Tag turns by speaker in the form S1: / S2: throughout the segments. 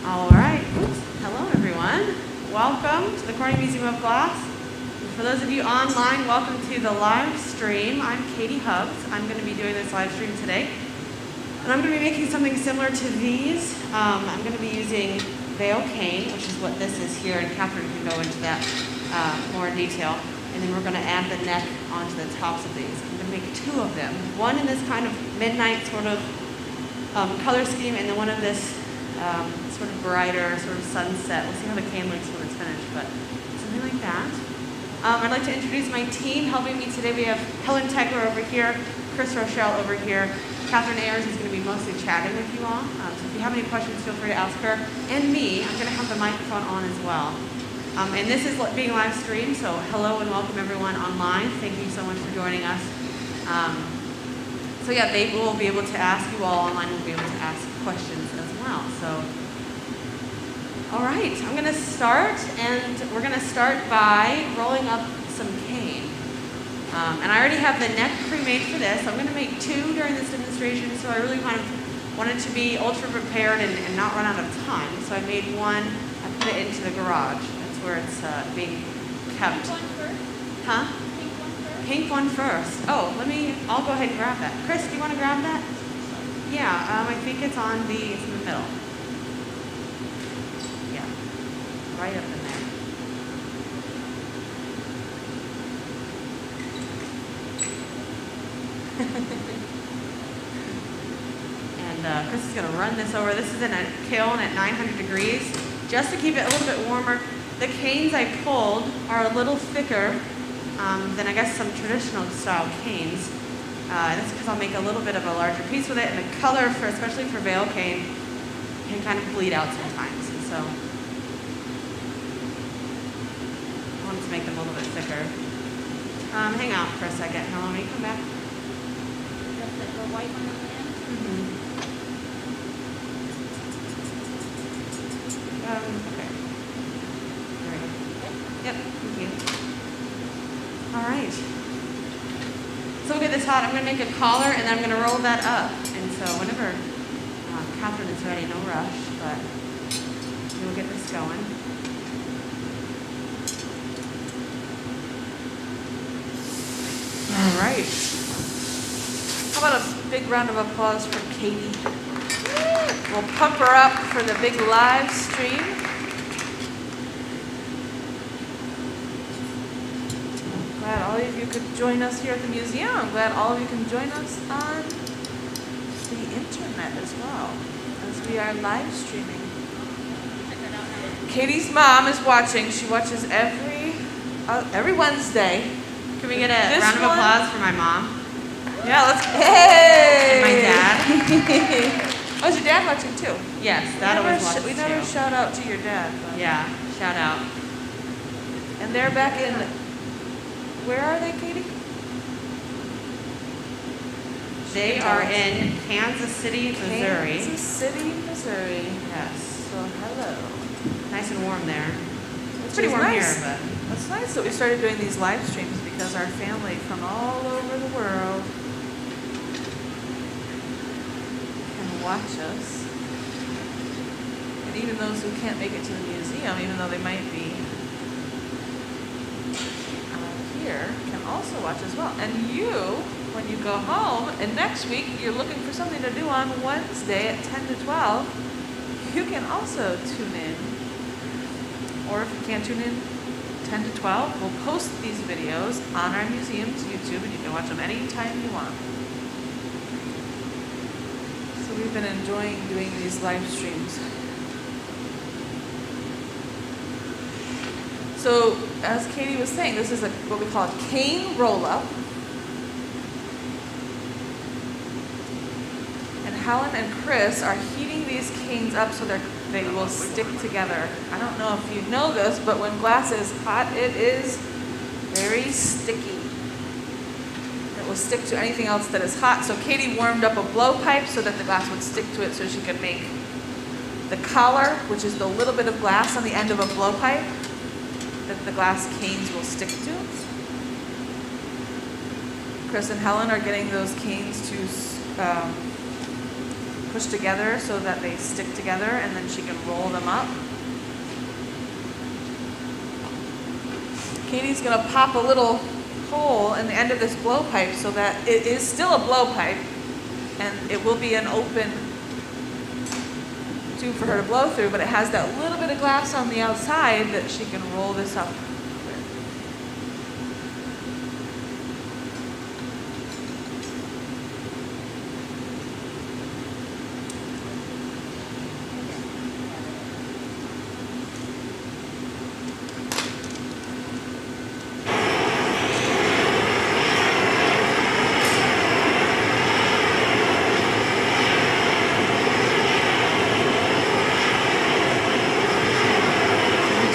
S1: All right. Oops. Hello, everyone. Welcome to the Corning Museum of Glass. And for those of you online, welcome to the live stream. I'm Katie Hubbs. I'm going to be doing this live stream today. And I'm going to be making something similar to these. I'm going to be using veil cane, which is what this is here, and Catherine can go into that more in detail. And then we're going to add the neck onto the tops of these. I'm going to make two of them. One in this kind of midnight sort of color scheme, and then one of this sort of brighter, sort of sunset. We'll see how the cane looks when it's finished, but something like that. I'd like to introduce my team. Helping me today, we have Helen Tegler over here, Chris Rochelle over here. Catherine Ayers is going to be mostly chatting with you all. So if you have any questions, feel free to ask her. And me, I'm going to have the microphone on as well. And this is being live streamed, so hello and welcome everyone online. Thank you so much for joining us. So yeah, they will be able to ask, you all online will be able to ask questions as well. So, all right, I'm going to start, and we're going to start by rolling up some cane. And I already have the neck pre-made for this. I'm going to make two during this demonstration, so I really kind of wanted to be ultra prepared and not run out of time. So I made one, I put it into the garage. That's where it's being kept.
S2: Pink one first?
S1: Huh?
S2: Pink one first?
S1: Pink one first. Oh, I'll go ahead and grab that. Chris, do you want to grab that? Yeah, I think it's it's in the middle. Yeah, right up in there. And Chris is going to run this over. This is in a kiln at 900 degrees, just to keep it a little bit warmer. The canes I pulled are a little thicker than I guess some traditional style canes. That's because I'll make a little bit of a larger piece with it, and the color, especially for veil cane, can kind of bleed out sometimes. And so I wanted to make them a little bit thicker. Hang out for a second. Helen, will you come back?
S2: The white one on the end?
S1: Okay. There we go. Yep, thank you. All right. So we'll get this hot. I'm going to make a collar, and then I'm going to roll that up. And so whenever Catherine is ready, no rush, but we'll get this going. All right. How about a big round of applause for Katie? We'll pump her up for the big live stream. I'm glad all of you could join us here at the museum. I'm glad all of you can join us on the internet as well, as we are live streaming. Katie's mom is watching. She watches every Wednesday. Can we get a round of applause for my mom? Yeah, let's. Hey! And my dad. Oh, is your dad watching too? Yes, Dad always watches too. We never shout out to your dad. But. Yeah, shout out. And they're back in. Where are they, Katie? They are in Kansas City, Missouri.
S2: Kansas City, Missouri.
S1: Yes.
S2: So hello.
S1: Nice and warm there. It's pretty warm
S2: nice.
S1: here, but.
S2: It's nice that we started doing these live streams because our family from all over the world can watch us. And even those who can't make it to the museum, even though they might be here, can also watch as well. And you, when you go home, and next week you're looking for something to do on Wednesday at 10 to 12, you can also tune in. Or if you can't tune in 10 to 12, we'll post these videos on our museum's YouTube, and you can watch them anytime you want. So we've been enjoying doing these live streams. So, as Katie was saying, this is what we call a cane roll-up. And Helen and Chris are heating these canes up so they will stick together. I don't know if you know this, but when glass is hot, it is very sticky. It will stick to anything else that is hot. So Katie warmed up a blowpipe so that the glass would stick to it so she could make the collar, which is the little bit of glass on the end of a blowpipe that the glass canes will stick to. Chris and Helen are getting those canes to push together so that they stick together, and then she can roll them up. Katie's going to pop a little hole in the end of this blowpipe so that it is still a blowpipe, and it will be an open tube for her to blow through, but it has that little bit of glass on the outside that she can roll this up with.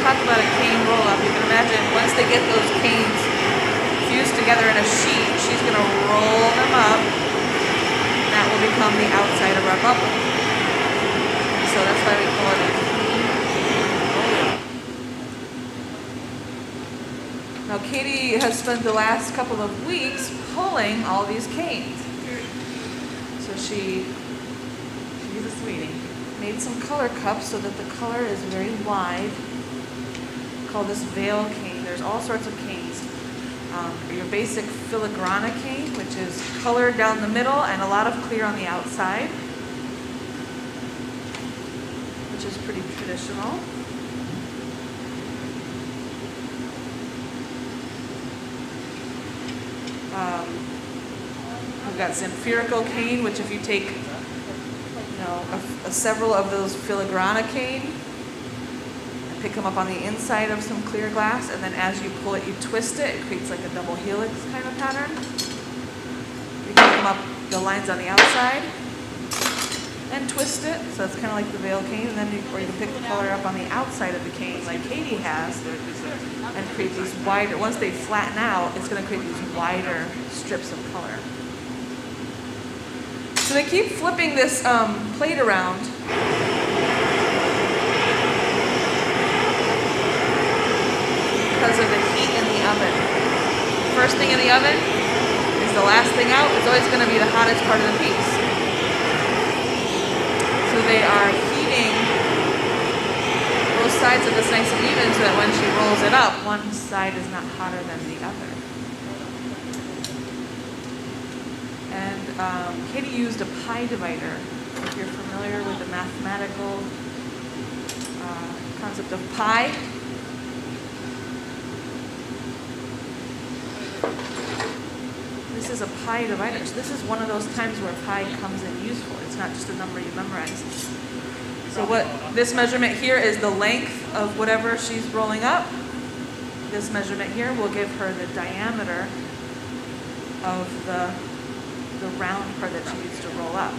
S2: Talk about a cane roll up. You can imagine once they get those canes fused together in a sheet, she's going to roll them up. And that will become the outside of our bubble. So that's why we call it a cane roll. Now Katie has spent the last couple of weeks pulling all these canes. So she
S1: She's a sweetie.
S2: made some color cups so that the color is very wide. Call this veil cane. There's all sorts of canes. Your basic filigrana cane, which is colored down the middle and a lot of clear on the outside, which is pretty traditional. We've got Zamfirico cane, which if you take, several of those filigrana cane, pick them up on the inside of some clear glass, and then as you pull it, you twist it. It creates like a double helix kind of pattern. You pick them up the lines on the outside and twist it, so it's kind of like the veil cane, and then or you can pick the color up on the outside of the cane like Katie has, and create these wider, once they flatten out, it's going to create these wider strips of color. So they keep flipping this plate around. Because of the heat in the oven. First thing in the oven is the last thing out. It's always going to be the hottest part of the piece. So they are heating both sides of this nice and even so that when she rolls it up, one side is not hotter than the other. And Katie used a pie divider. If you're familiar with the mathematical concept of pi, this is a pi divider. So this is one of those times where pi comes in useful. It's not just a number you memorize. So what this measurement here is the length of whatever she's rolling up. This measurement here will give her the diameter of the round part that she needs to roll up.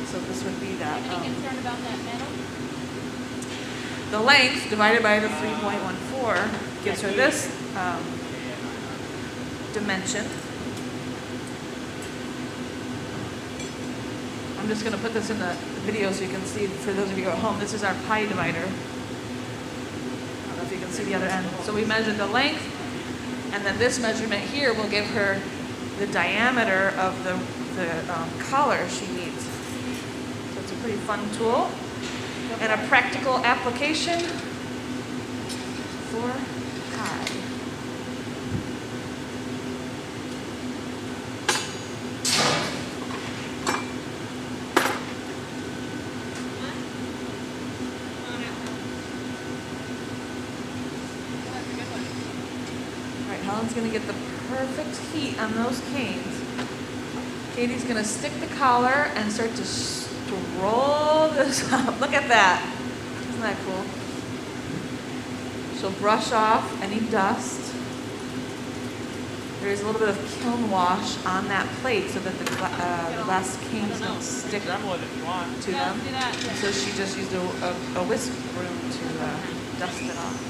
S2: So this would be that.
S3: Any concern about that metal?
S2: The length divided by the 3.14 gives her this dimension. I'm just going to put this in the video so you can see, for those of you at home, this is our pi divider. I don't know if you can see the other end. So we measured the length, and then this measurement here will give her the diameter of the collar she needs. So it's a pretty fun tool and a practical application for pie. Helen's going to get the perfect heat on those canes. Katie's going to stick the collar and start to roll this up. Look at that. Isn't that cool? She'll brush off any dust. There is a little bit of kiln wash on that plate so that the glass canes don't stick to them. So she just used a whisk broom to dust it off.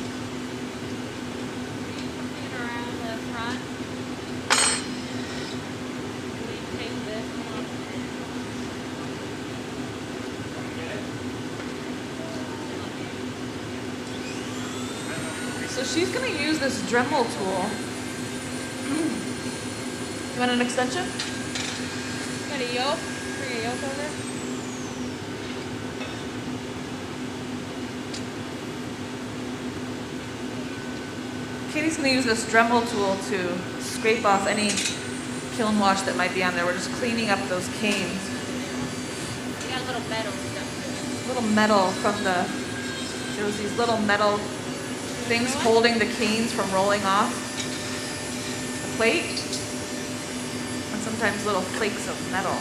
S2: So she's going to use this Dremel tool. You want an extension?
S3: Got a yoke? Bring a yoke over?
S2: Katie's going to use this Dremel tool to scrape off any kiln wash that might be on there. We're just cleaning up those canes.
S3: You got little metal stuff.
S2: Little metal from there was these little metal things holding the canes from rolling off the plate. And sometimes little flakes of metal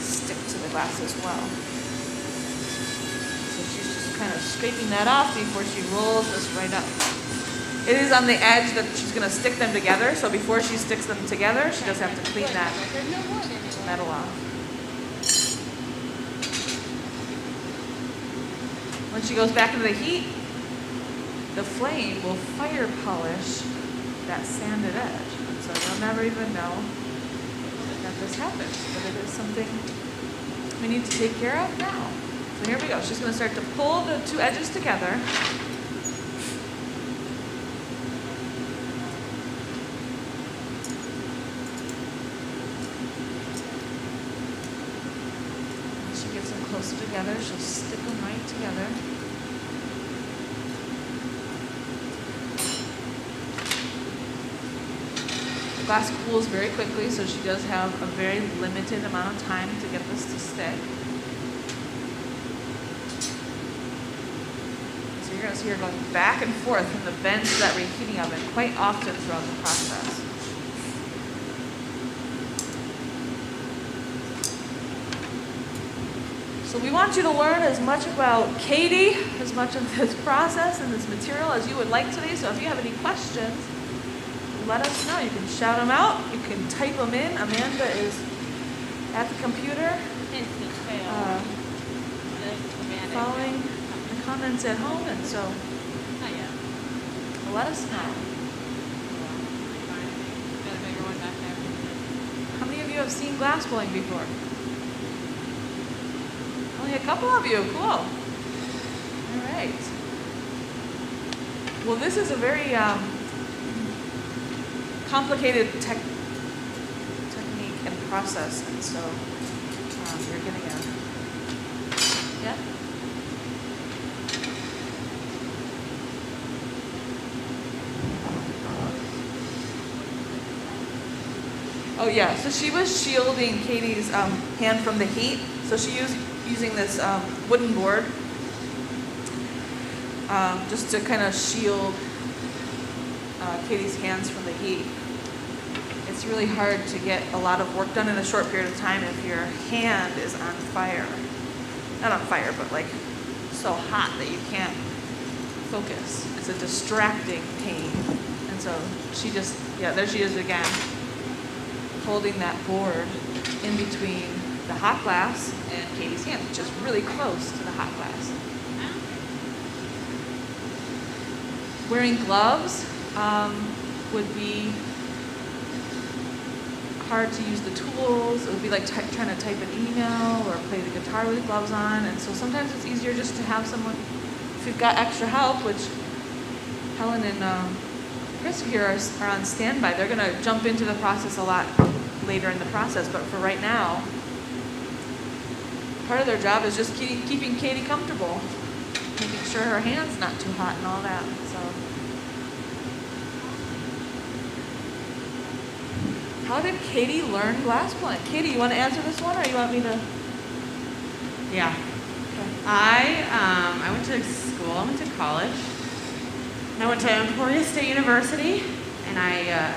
S2: stick to the glass as well. So she's just kind of scraping that off before she rolls this right up. It is on the edge that she's going to stick them together, so before she sticks them together, she does have to clean that
S3: There's no wood anywhere.
S2: metal off. When she goes back into the heat, the flame will fire polish that sanded edge. And so you'll never even know that this happens, but it is something we need to take care of now. So here we go. She's going to start to pull the two edges together. When she gets them closer together, she'll stick them right together. The glass cools very quickly, so she does have a very limited amount of time to get this to stick. So you're going to see her going back and forth from the vents to that reheating oven quite often throughout the process. So we want you to learn as much about Katie, as much of this process and this material as you would like today. So if you have any questions, let us know. You can shout them out. You can type them in. Amanda is at the computer
S3: Instant fail.
S2: following the comments at home, and so
S3: Not yet.
S2: let us know.
S3: Got a bigger one back there.
S2: How many of you have seen glass blowing before? Only a couple of you. Cool. All right. Well, this is a very complicated technique and process, and so you're getting a yeah. Oh yeah, so she was shielding Katie's hand from the heat. So she used using this wooden board just to kind of shield Katie's hands from the heat. It's really hard to get a lot of work done in a short period of time if your hand is on fire. Not on fire, but like so hot that you can't focus. It's a distracting pain. And so she just, yeah, there she is again, holding that board in between the hot glass and Katie's hand, which is really close to the hot glass. Wearing gloves would be hard to use the tools. It would be like trying to type an email or play the guitar with gloves on. And so sometimes it's easier just to have someone, if you've got extra help, which Helen and Chris here are on standby. They're going to jump into the process a lot later in the process. But for right now, part of their job is just keeping Katie comfortable, making sure her hand's not too hot and all that. So, how did Katie learn glass blowing? Katie, you want to answer this one, or you want me to?
S1: Yeah.
S2: Okay.
S1: I went to school. I went to college. And I went to Emporia State University, and I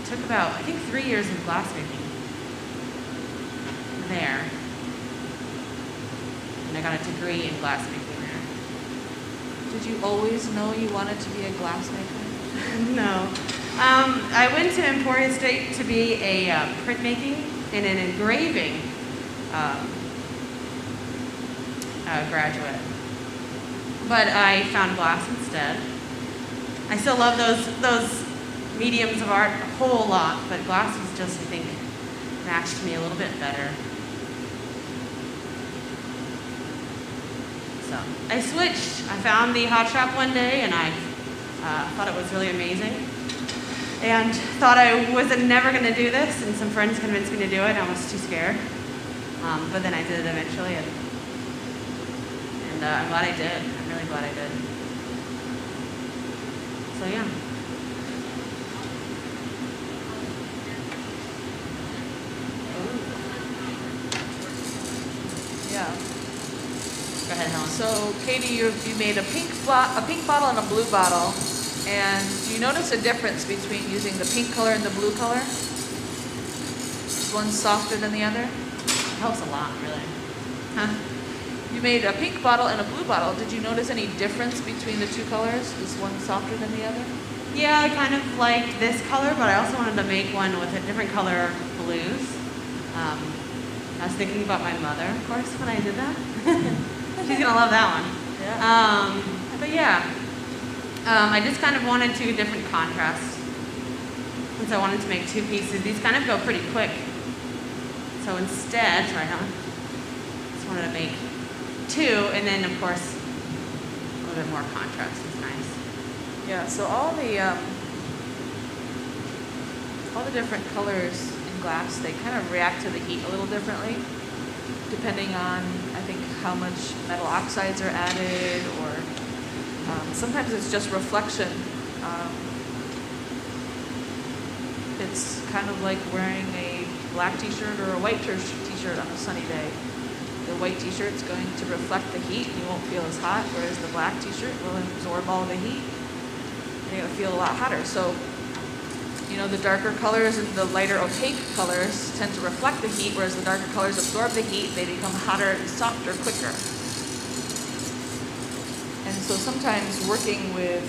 S1: took about, I think, 3 years of glassmaking there. And I got a degree in glassmaking there.
S2: Did you always know you wanted to be a glassmaker?
S1: No. I went to Emporia State to be a printmaking and an engraving graduate. But I found glass instead. I still love those mediums of art a whole lot, but glass was just, I think, matched me a little bit better. So I switched. I found the hot shop one day, and I thought it was really amazing. And thought I was never going to do this, and some friends convinced me to do it. I was too scared. But then I did it eventually, and I'm glad I did. I'm really glad I did. So yeah.
S2: Yeah.
S1: Go ahead, Helen.
S2: So Katie, you made a pink bottle and a blue bottle. And do you notice a difference between using the pink color and the blue color? Is one softer than the other?
S1: It helps a lot, really. Huh?
S2: You made a pink bottle and a blue bottle. Did you notice any difference between the two colors? Is one softer than the other?
S1: Yeah, I kind of like this color, but I also wanted to make one with a different color blues. I was thinking about my mother, of course, when I did that. She's gonna love that one.
S2: Yeah.
S1: But yeah, I just kind of wanted two different contrasts. Since I wanted to make two pieces, these kind of go pretty quick. So instead, sorry, Helen, just wanted to make two, and then of course, a little bit more contrast is nice.
S2: Yeah, so all the different colors in glass, they kind of react to the heat a little differently, depending on, I think, how much metal oxides are added, or sometimes it's just reflection. It's kind of like wearing a black t-shirt or a white t-shirt on a sunny day. The white t-shirt's going to reflect the heat and you won't feel as hot, whereas the black t-shirt will absorb all the heat and you're gonna feel a lot hotter. So, you know, the darker colors and the lighter opaque colors tend to reflect the heat, whereas the darker colors absorb the heat, they become hotter and softer quicker. And so sometimes working with,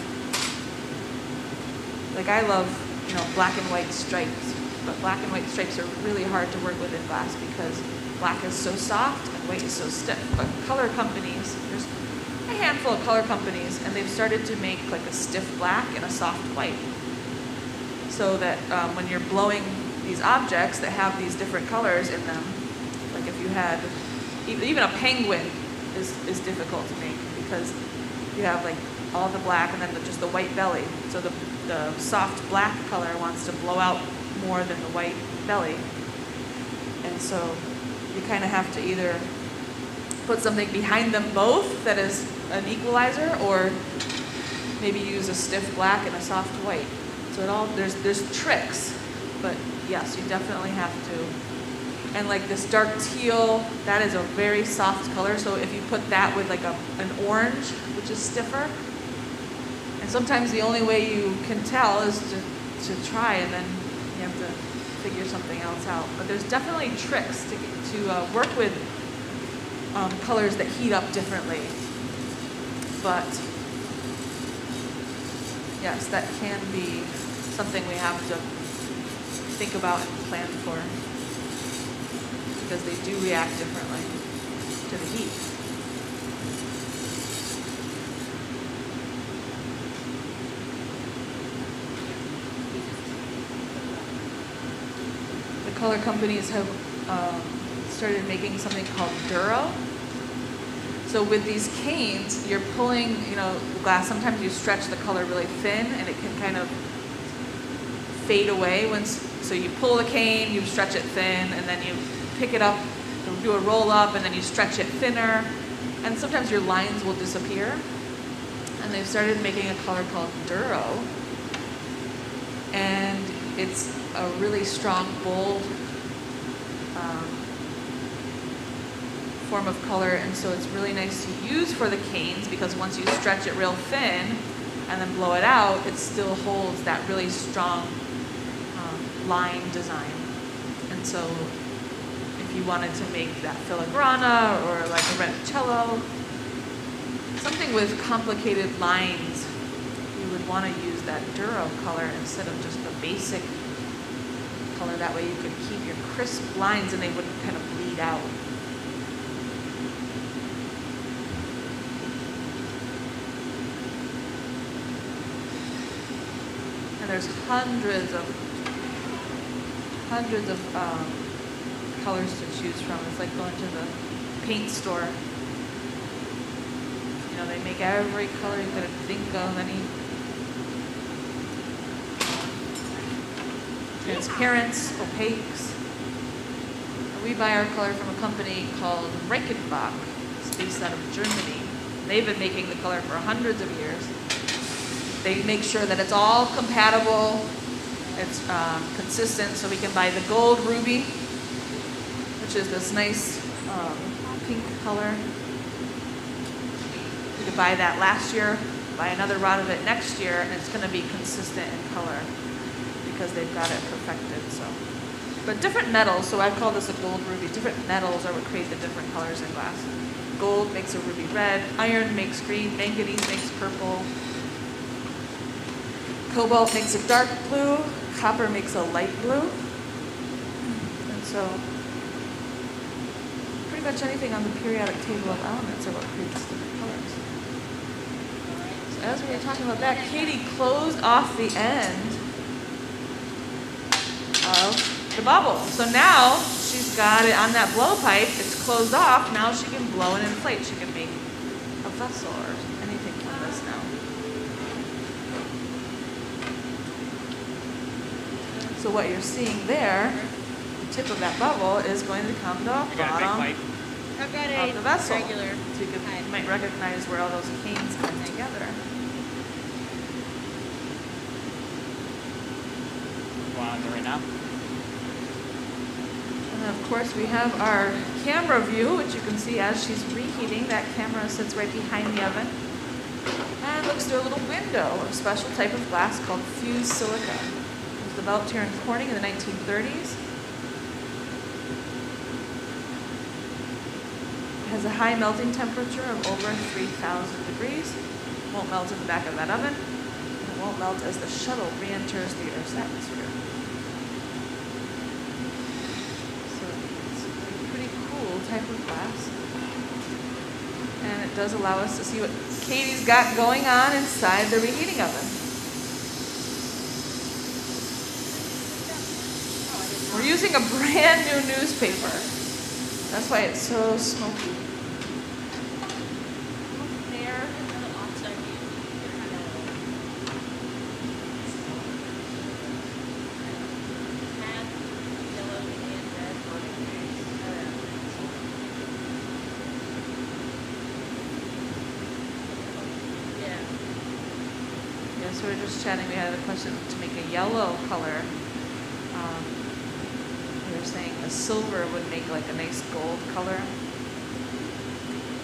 S2: like I love, you know, black and white stripes, but black and white stripes are really hard to work with in glass because black is so soft and white is so stiff. But color companies, there's a handful of color companies, and they've started to make like a stiff black and a soft white. So that when you're blowing these objects that have these different colors in them, like if you had, even a penguin is difficult to make because you have like all the black and then just the white belly. So the soft black color wants to blow out more than the white belly. And so you kind of have to either put something behind them both that is an equalizer, or maybe use a stiff black and a soft white. So it all, there's tricks, but yes, you definitely have to. And like this dark teal, that is a very soft color. So if you put that with like an orange, which is stiffer, and sometimes the only way you can tell is to try, and then you have to figure something else out. But there's definitely tricks to work with colors that heat up differently. But yes, that can be something we have to think about and plan for, because they do react differently to the heat. The color companies have started making something called Duro. So with these canes, you're pulling, you know, glass. Sometimes you stretch the color really thin, and it can kind of fade away. So you pull the cane, you stretch it thin, and then you pick it up, do a roll up, and then you stretch it thinner. And sometimes your lines will disappear. And they've started making a color called Duro, and it's a really strong, bold form of color, and so it's really nice to use for the canes, because once you stretch it real thin and then blow it out, it still holds that really strong line design. And so if you wanted to make that filigrana or like a reticello, something with complicated lines, you would want to use that Duro color instead of just the basic color. That way you could keep your crisp lines and they wouldn't kind of bleed out. And there's hundreds of colors to choose from. It's like going to the paint store. You know, they make every color you could think of, any transparents, opaques. We buy our color from a company called Reichenbach. It's based out of Germany. They've been making the color for hundreds of years. They make sure that it's all compatible, it's consistent, so we can buy the gold ruby, which is this nice pink color. We could buy that last year, buy another rod of it next year, and it's going to be consistent in color because they've got it perfected. So, but different metals, so I call this a gold ruby. Different metals are what create the different colors in glass. Gold makes a ruby red, iron makes green, manganese makes purple, cobalt makes a dark blue, copper makes a light blue. And so pretty much anything on the periodic table of elements are what creates different colors. So as we were talking about that, Katie closed off the end of the bubble. So now she's got it on that blowpipe, it's closed off, now she can blow and inflate. She can make a vessel or anything from this now. So what you're seeing there, the tip of that bubble is going to come to the
S4: I got a big
S2: bottom
S4: pipe.
S3: I've got
S2: of the vessel.
S3: regular.
S2: So you might recognize where all those canes come together.
S4: Go on there right now.
S2: And then of course we have our camera view, which you can see as she's reheating. That camera sits right behind the oven and looks through a little window of a special type of glass called fused silica. It was developed here in Corning in the 1930s. It has a high melting temperature of over 3,000 degrees. It won't melt in the back of that oven. And it won't melt as the shuttle re-enters the Earth's atmosphere. So it's a pretty cool type of glass. And it does allow us to see what Katie's got going on inside the reheating oven. We're using a brand new newspaper. That's why it's so smoky. There. Yeah, so we're just chatting. We had a question to make a yellow color. We were saying a silver would make like a nice gold color.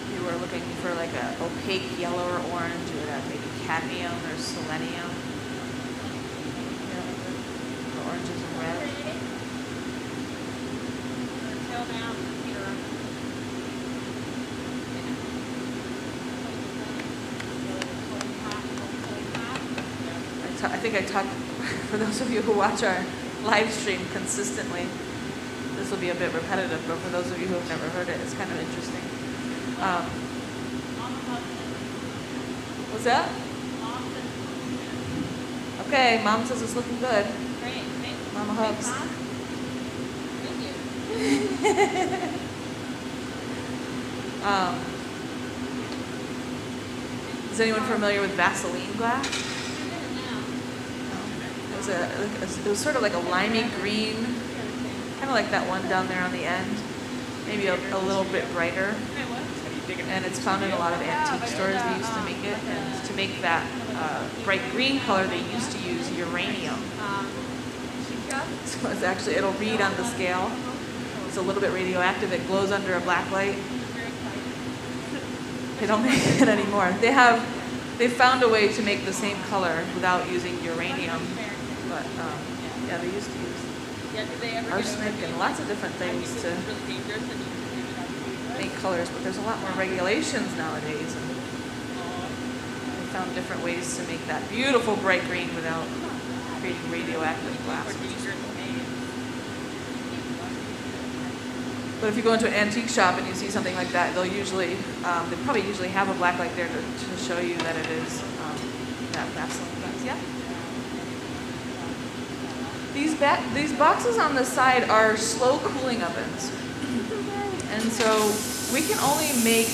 S2: If you were looking for like a opaque yellow or orange, you would have maybe cadmium or selenium. You know, the oranges and red. I think I talked, for those of you who watch our live stream consistently, this will be a bit repetitive, but for those of you who have never heard it, it's kind of interesting. What's that? Okay, Mom says it's looking good.
S3: Great.
S2: Mama hugs.
S3: Thank you.
S2: Is anyone familiar with Vaseline glass? It was sort of like a limey green, kind of like that one down there on the end, maybe a little bit brighter. And it's found in a lot of antique stores. They used to make it, and to make that bright green color, they used to use uranium. So it's actually, it'll read on the scale. It's a little bit radioactive. It glows under a black light. They don't make it anymore. They found a way to make the same color without using uranium. But yeah, they used to use arsenic and lots of different things to make colors, but there's a lot more regulations nowadays, and they found different ways to make that beautiful bright green without creating radioactive glass. But if you go into an antique shop and you see something like that, they'll usually, they probably usually have a black light there to show you that it is that Vaseline glass. Yeah. These boxes on the side are slow cooling ovens. And so we can only make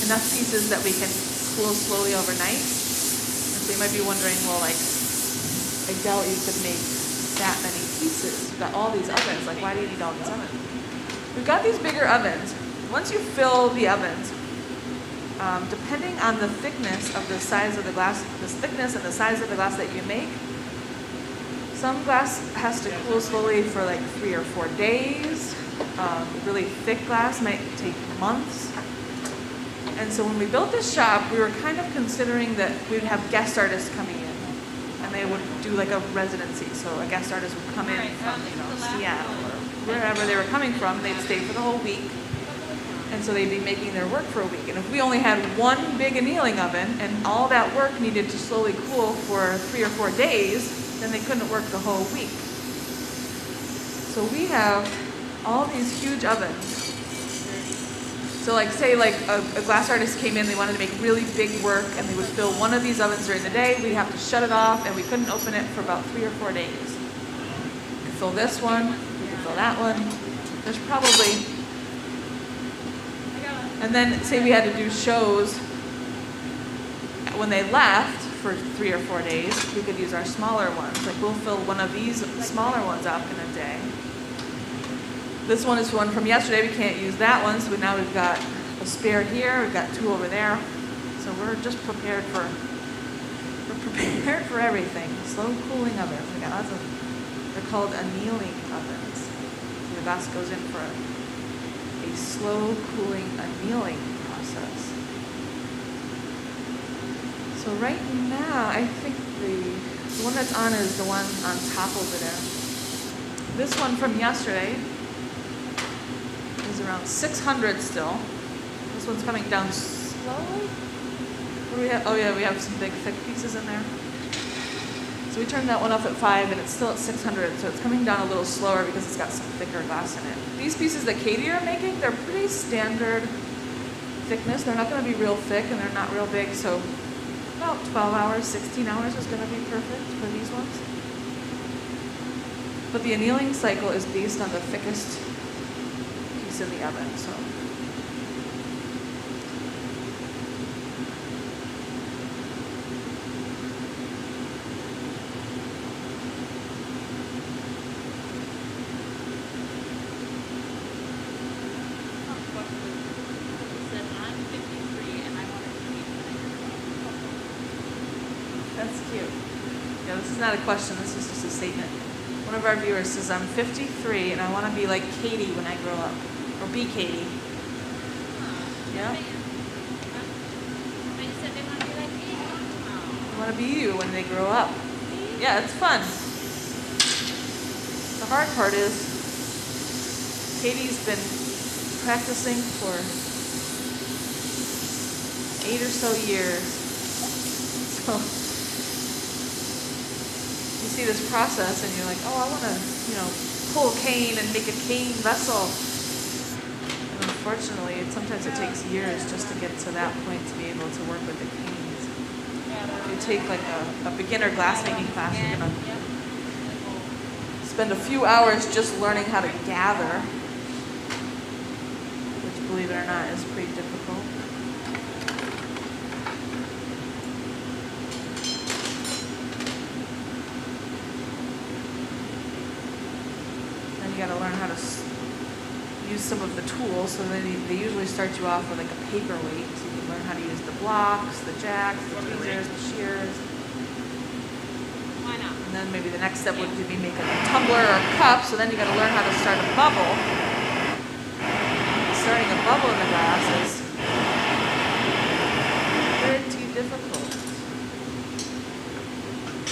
S2: enough pieces that we can cool slowly overnight. And so you might be wondering, well, like, I doubt you could make that many pieces. You've got all these ovens. Like, why do you need all these ovens? We've got these bigger ovens. once you fill the ovens, depending on the thickness of the size of the glass, the thickness and the size of the glass that you make, some glass has to cool slowly for like 3 or 4 days. Really thick glass might take months. And so when we built this shop, we were kind of considering that we would have guest artists coming in, and they would do like a residency. So a guest artist would come in from, Seattle or wherever they were coming from. They'd stay for the whole week, and so they'd be making their work for a week. And if we only had one big annealing oven and all that work needed to slowly cool for 3 or 4 days, then they couldn't work the whole week. So we have all these huge ovens. So like say like a glass artist came in, they wanted to make really big work, and they would fill one of these ovens during the day. We'd have to shut it off, and we couldn't open it for about 3 or 4 days. We could fill this one, we could fill that one. There's probably, and then say we had to do shows when they left for 3 or 4 days, we could use our smaller ones. Like we'll fill one of these smaller ones up in a day. This one is one from yesterday. We can't use that one, so now we've got a spare here. We've got 2 over there. So we're just prepared for everything. Slow cooling ovens. We got lots of. They're called annealing ovens. So the glass goes in for a slow cooling annealing process. So right now, I think the one that's on is the one on top over there. This one from yesterday is around 600 still. This one's coming down slowly. What do we have? Oh yeah, we have some big thick pieces in there. So we turned that one off at 5, and it's still at 600. So it's coming down a little slower because it's got some thicker glass in it. These pieces that Katie are making, they're pretty standard thickness. They're not going to be real thick, and they're not real big. So about 12 hours, 16 hours is going to be perfect for these ones. But the annealing cycle is based on the thickest piece in the oven. So that's cute. Yeah, this is not a question, this is just a statement. One of our viewers says, I'm 53 and I want to be like Katie when I grow up. Or be Katie. Yeah? I want to be you when they grow up. Yeah, it's fun. The hard part is, Katie's been practicing for 8 or so years. So you see this process and you're like, oh, I want to, pull a cane and make a cane vessel. And unfortunately, sometimes it takes years just to get to that point to be able to work with the canes. If you take like a beginner glassmaking class, you're going to spend a few hours just learning how to gather, which, believe it or not, is pretty difficult. You got to learn how to use some of the tools. So they usually start you off with like a paperweight. So you learn how to use the blocks, the jacks, the tweezers, the shears.
S3: Why not?
S2: And then maybe the next step would be making a tumbler or a cup. So then you got to learn how to start a bubble. Starting a bubble in the glass is pretty difficult.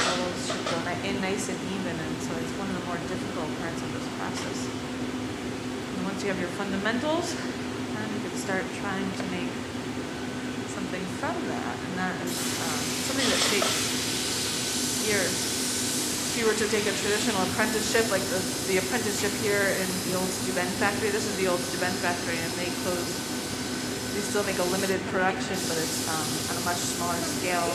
S2: Bubbles should go in nice and even, and so it's one of the more difficult parts of this process. And once you have your fundamentals, then you can start trying to make something from that, and that is something that takes years. If you were to take a traditional apprenticeship, like the apprenticeship here in the old Stuben factory, this is the old Stuben factory, and they closed. They still make a limited production, but it's on a much smaller scale.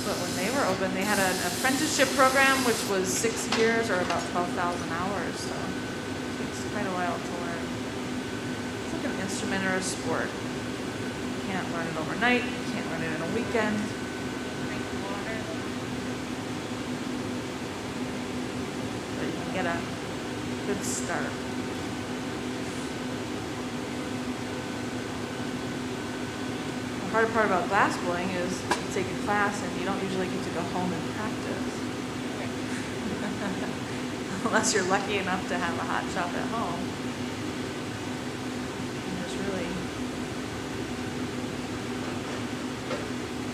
S2: But when they were open, they had an apprenticeship program, which was 6 years or about 12,000 hours. So it takes quite a while to learn. It's like an instrument or a sport. You can't learn it overnight. You can't learn it in a weekend.
S3: Drink water.
S2: But you can get a good start. hard part about glass blowing is you take a class and you don't usually get to go home and practice. Unless you're lucky enough to have a hot shop at home. And there's really,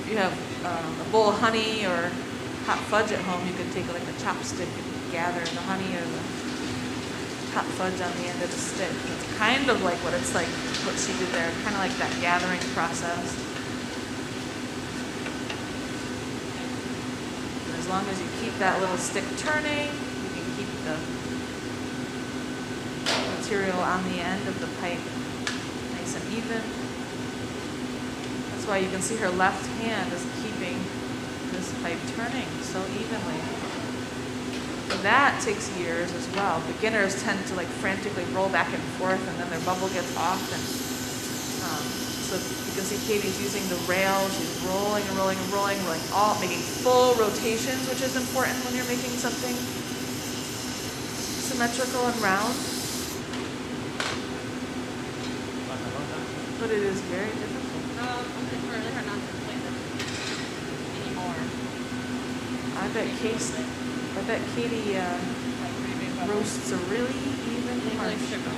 S2: if you have a bowl of honey or hot fudge at home, you could take like a chopstick and gather the honey or the hot fudge on the end of the stick. It's kind of like what it's like, what she did there, kind of like that gathering process. And as long as you keep that little stick turning, you can keep the material on the end of the pipe nice and even. That's why you can see her left hand is keeping this pipe turning so evenly. And that takes years as well. Beginners tend to like frantically roll back and forth, and then their bubble gets off. And so you can see Katie's using the rail. She's rolling and rolling and rolling, all making full rotations, which is important when you're making something symmetrical and round. But it is very difficult.
S3: It's really hard not to play this anymore.
S2: I bet Katie roasts a really even
S3: Really
S2: punch.
S3: sugar.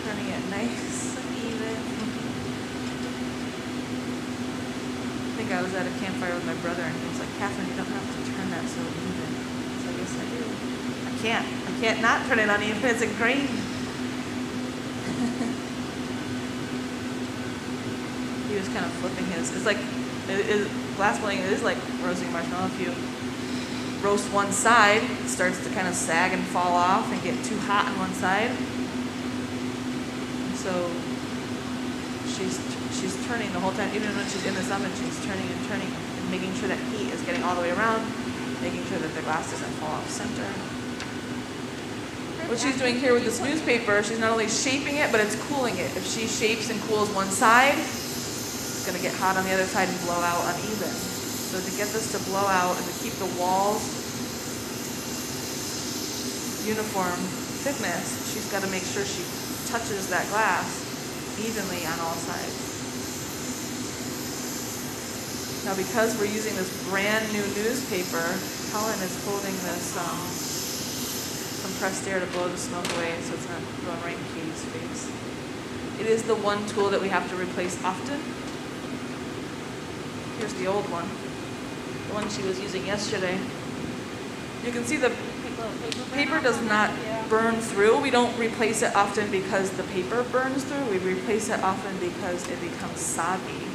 S2: Turning it nice and even. I think I was at a campfire with my brother and he was like, Catherine, you don't have to turn that so even. So yes, I do. I can't not turn it uneven. It's ingrained. He was kind of flipping his. It's like, glass blowing is like roasting marshmallow. If you roast one side, it starts to kind of sag and fall off and get too hot on one side. And so she's turning the whole time, even when she's in the oven, she's turning and making sure that heat is getting all the way around, making sure that the glass doesn't fall off center. What she's doing here with this newspaper, she's not only shaping it, but it's cooling it. If she shapes and cools one side, it's going to get hot on the other side and blow out uneven. So to get this to blow out and to keep the walls uniform thickness, she's got to make sure she touches that glass evenly on all sides. Now because we're using this brand new newspaper, Helen is holding this compressed air to blow the smoke away so it's not going right in Katie's face. It is the one tool that we have to replace often. Here's the old one. The one she was using yesterday. You can see the paper does not burn through. We don't replace it often because the paper burns through. We replace it often because it becomes soggy.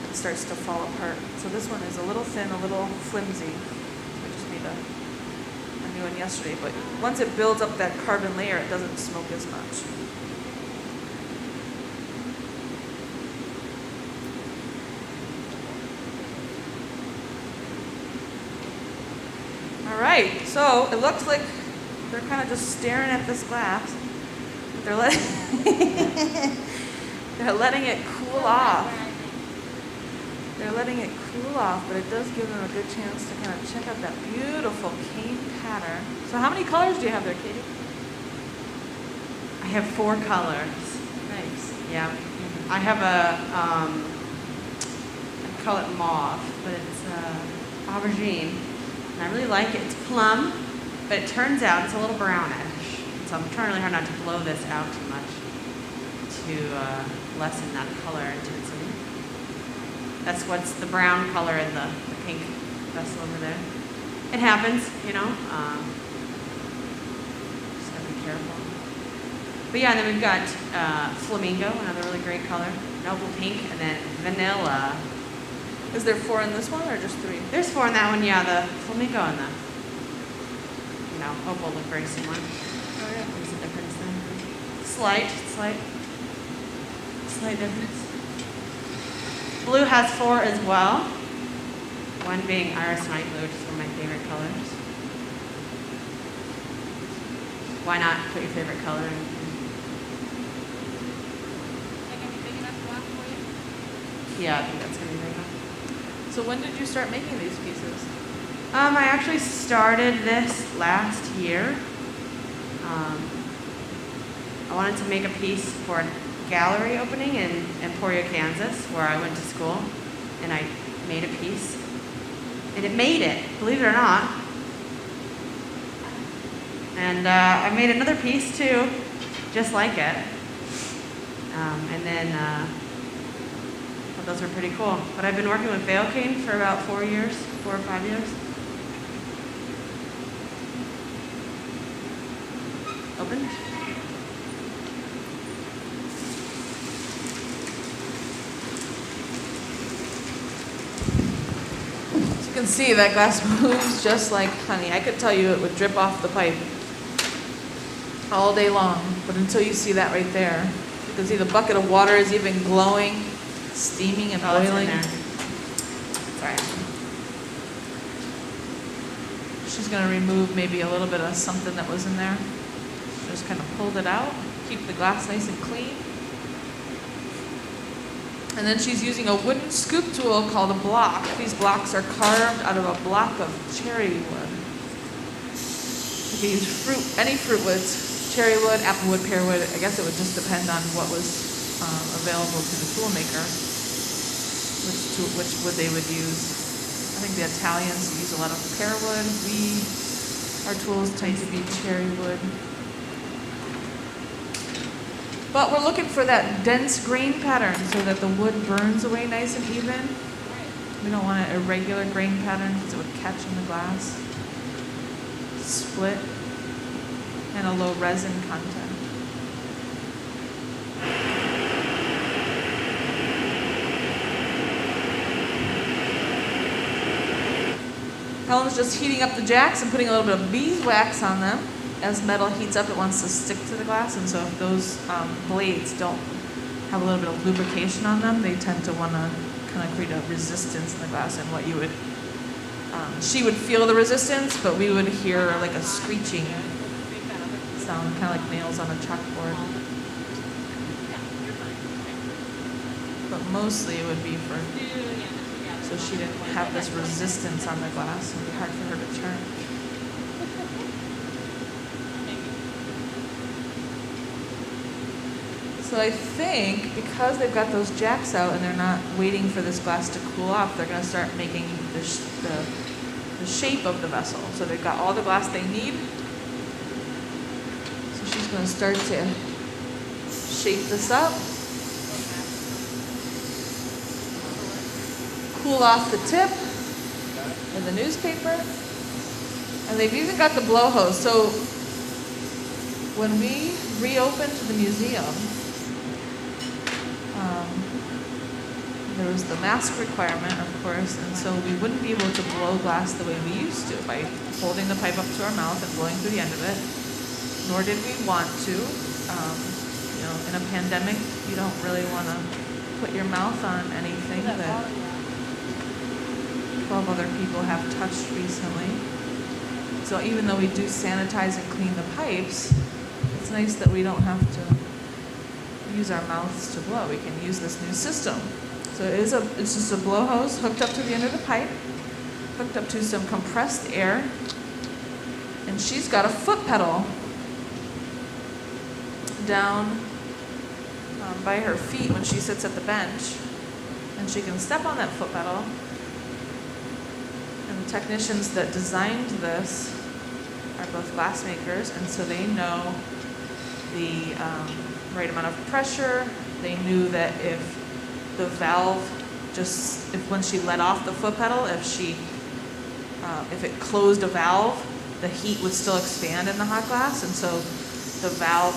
S2: It starts to fall apart. So this one is a little thin, a little flimsy. I just made a new one yesterday. But once it builds up that carbon layer, it doesn't smoke as much. All right, so it looks like they're kind of just staring at this glass. But they're letting it cool off. They're letting it cool off, but it does give them a good chance to kind of check out that beautiful cane pattern. So how many colors do you have there, Katie?
S1: I have 4 colors.
S2: Nice.
S1: Yeah. I have I call it mauve, but it's aubergine. And I really like it. It's plum, but it turns out it's a little brownish. So I'm trying really hard not to blow this out too much to lessen that color intensity. That's what's the brown color in the pink vessel over there. It happens, you know. Just gotta be careful. But yeah, and then we've got flamingo, another really great color. Noble pink, and then vanilla.
S2: Is there 4 in this one or just 3?
S1: There's 4 in that one, yeah. The flamingo and the opal look very similar.
S2: Oh yeah.
S1: There's a difference there. Slight difference. Blue has 4 as well. One being iris night blue, which is one of my favorite colors. Why not put your favorite color in?
S3: Is that gonna be big enough block for you?
S1: Yeah, I think that's gonna be big enough.
S2: So when did you start making these pieces?
S1: I actually started this last year. I wanted to make a piece for gallery opening in Emporia, Kansas, where I went to school, and I made a piece. And it made it, believe it or not. And I made another piece too, just like it. And then those were pretty cool. But I've been working with Veil Cane for about 4 or 5 years. Open.
S2: As you can see, that glass moves just like honey. I could tell you it would drip off the pipe all day long, but until you see that right there, you can see the bucket of water is even glowing, steaming and boiling.
S1: Sorry.
S2: She's going to remove maybe a little bit of something that was in there. Just kind of pulled it out, keep the glass nice and clean. And then she's using a wooden scoop tool called a block. These blocks are carved out of a block of cherry wood. You can use fruit, any fruit woods, cherry wood, apple wood, pear wood. I guess it would just depend on what was available to the tool maker, which wood they would use. I think the Italians use a lot of pear wood. Our tools tend to be cherry wood. But we're looking for that dense grain pattern so that the wood burns away nice and even. We don't want an irregular grain pattern because it would catch in the glass. Split. And a low resin content. Helen's just heating up the jacks and putting a little bit of beeswax on them. As metal heats up, it wants to stick to the glass, and so if those blades don't have a little bit of lubrication on them, they tend to want to kind of create a resistance in the glass. And what you would, she would feel the resistance, but we would hear like a screeching sound, kind of like nails on a chalkboard. But mostly it would be for, so she didn't have this resistance on the glass. It would be hard for her to turn. So I think because they've got those jacks out and they're not waiting for this glass to cool off, they're going to start making the shape of the vessel. So they've got all the glass they need. So she's going to start to shape this up. Cool off the tip in the newspaper. And they've even got the blow hose. So when we reopened the museum, there was the mask requirement, of course, and so we wouldn't be able to blow glass the way we used to by holding the pipe up to our mouth and blowing through the end of it. Nor did we want to. In a pandemic, you don't really want to put your mouth on anything that 12 other people have touched recently. So even though we do sanitize and clean the pipes, it's nice that we don't have to use our mouths to blow. We can use this new system. So it's just a blow hose hooked up to the end of the pipe, hooked up to some compressed air, and she's got a foot pedal down by her feet when she sits at the bench, and she can step on that foot pedal. And the technicians that designed this are both glass makers, and so they know the right amount of pressure. They knew that if the valve if when she let off the foot pedal, if it closed a valve, the heat would still expand in the hot glass, and so the valve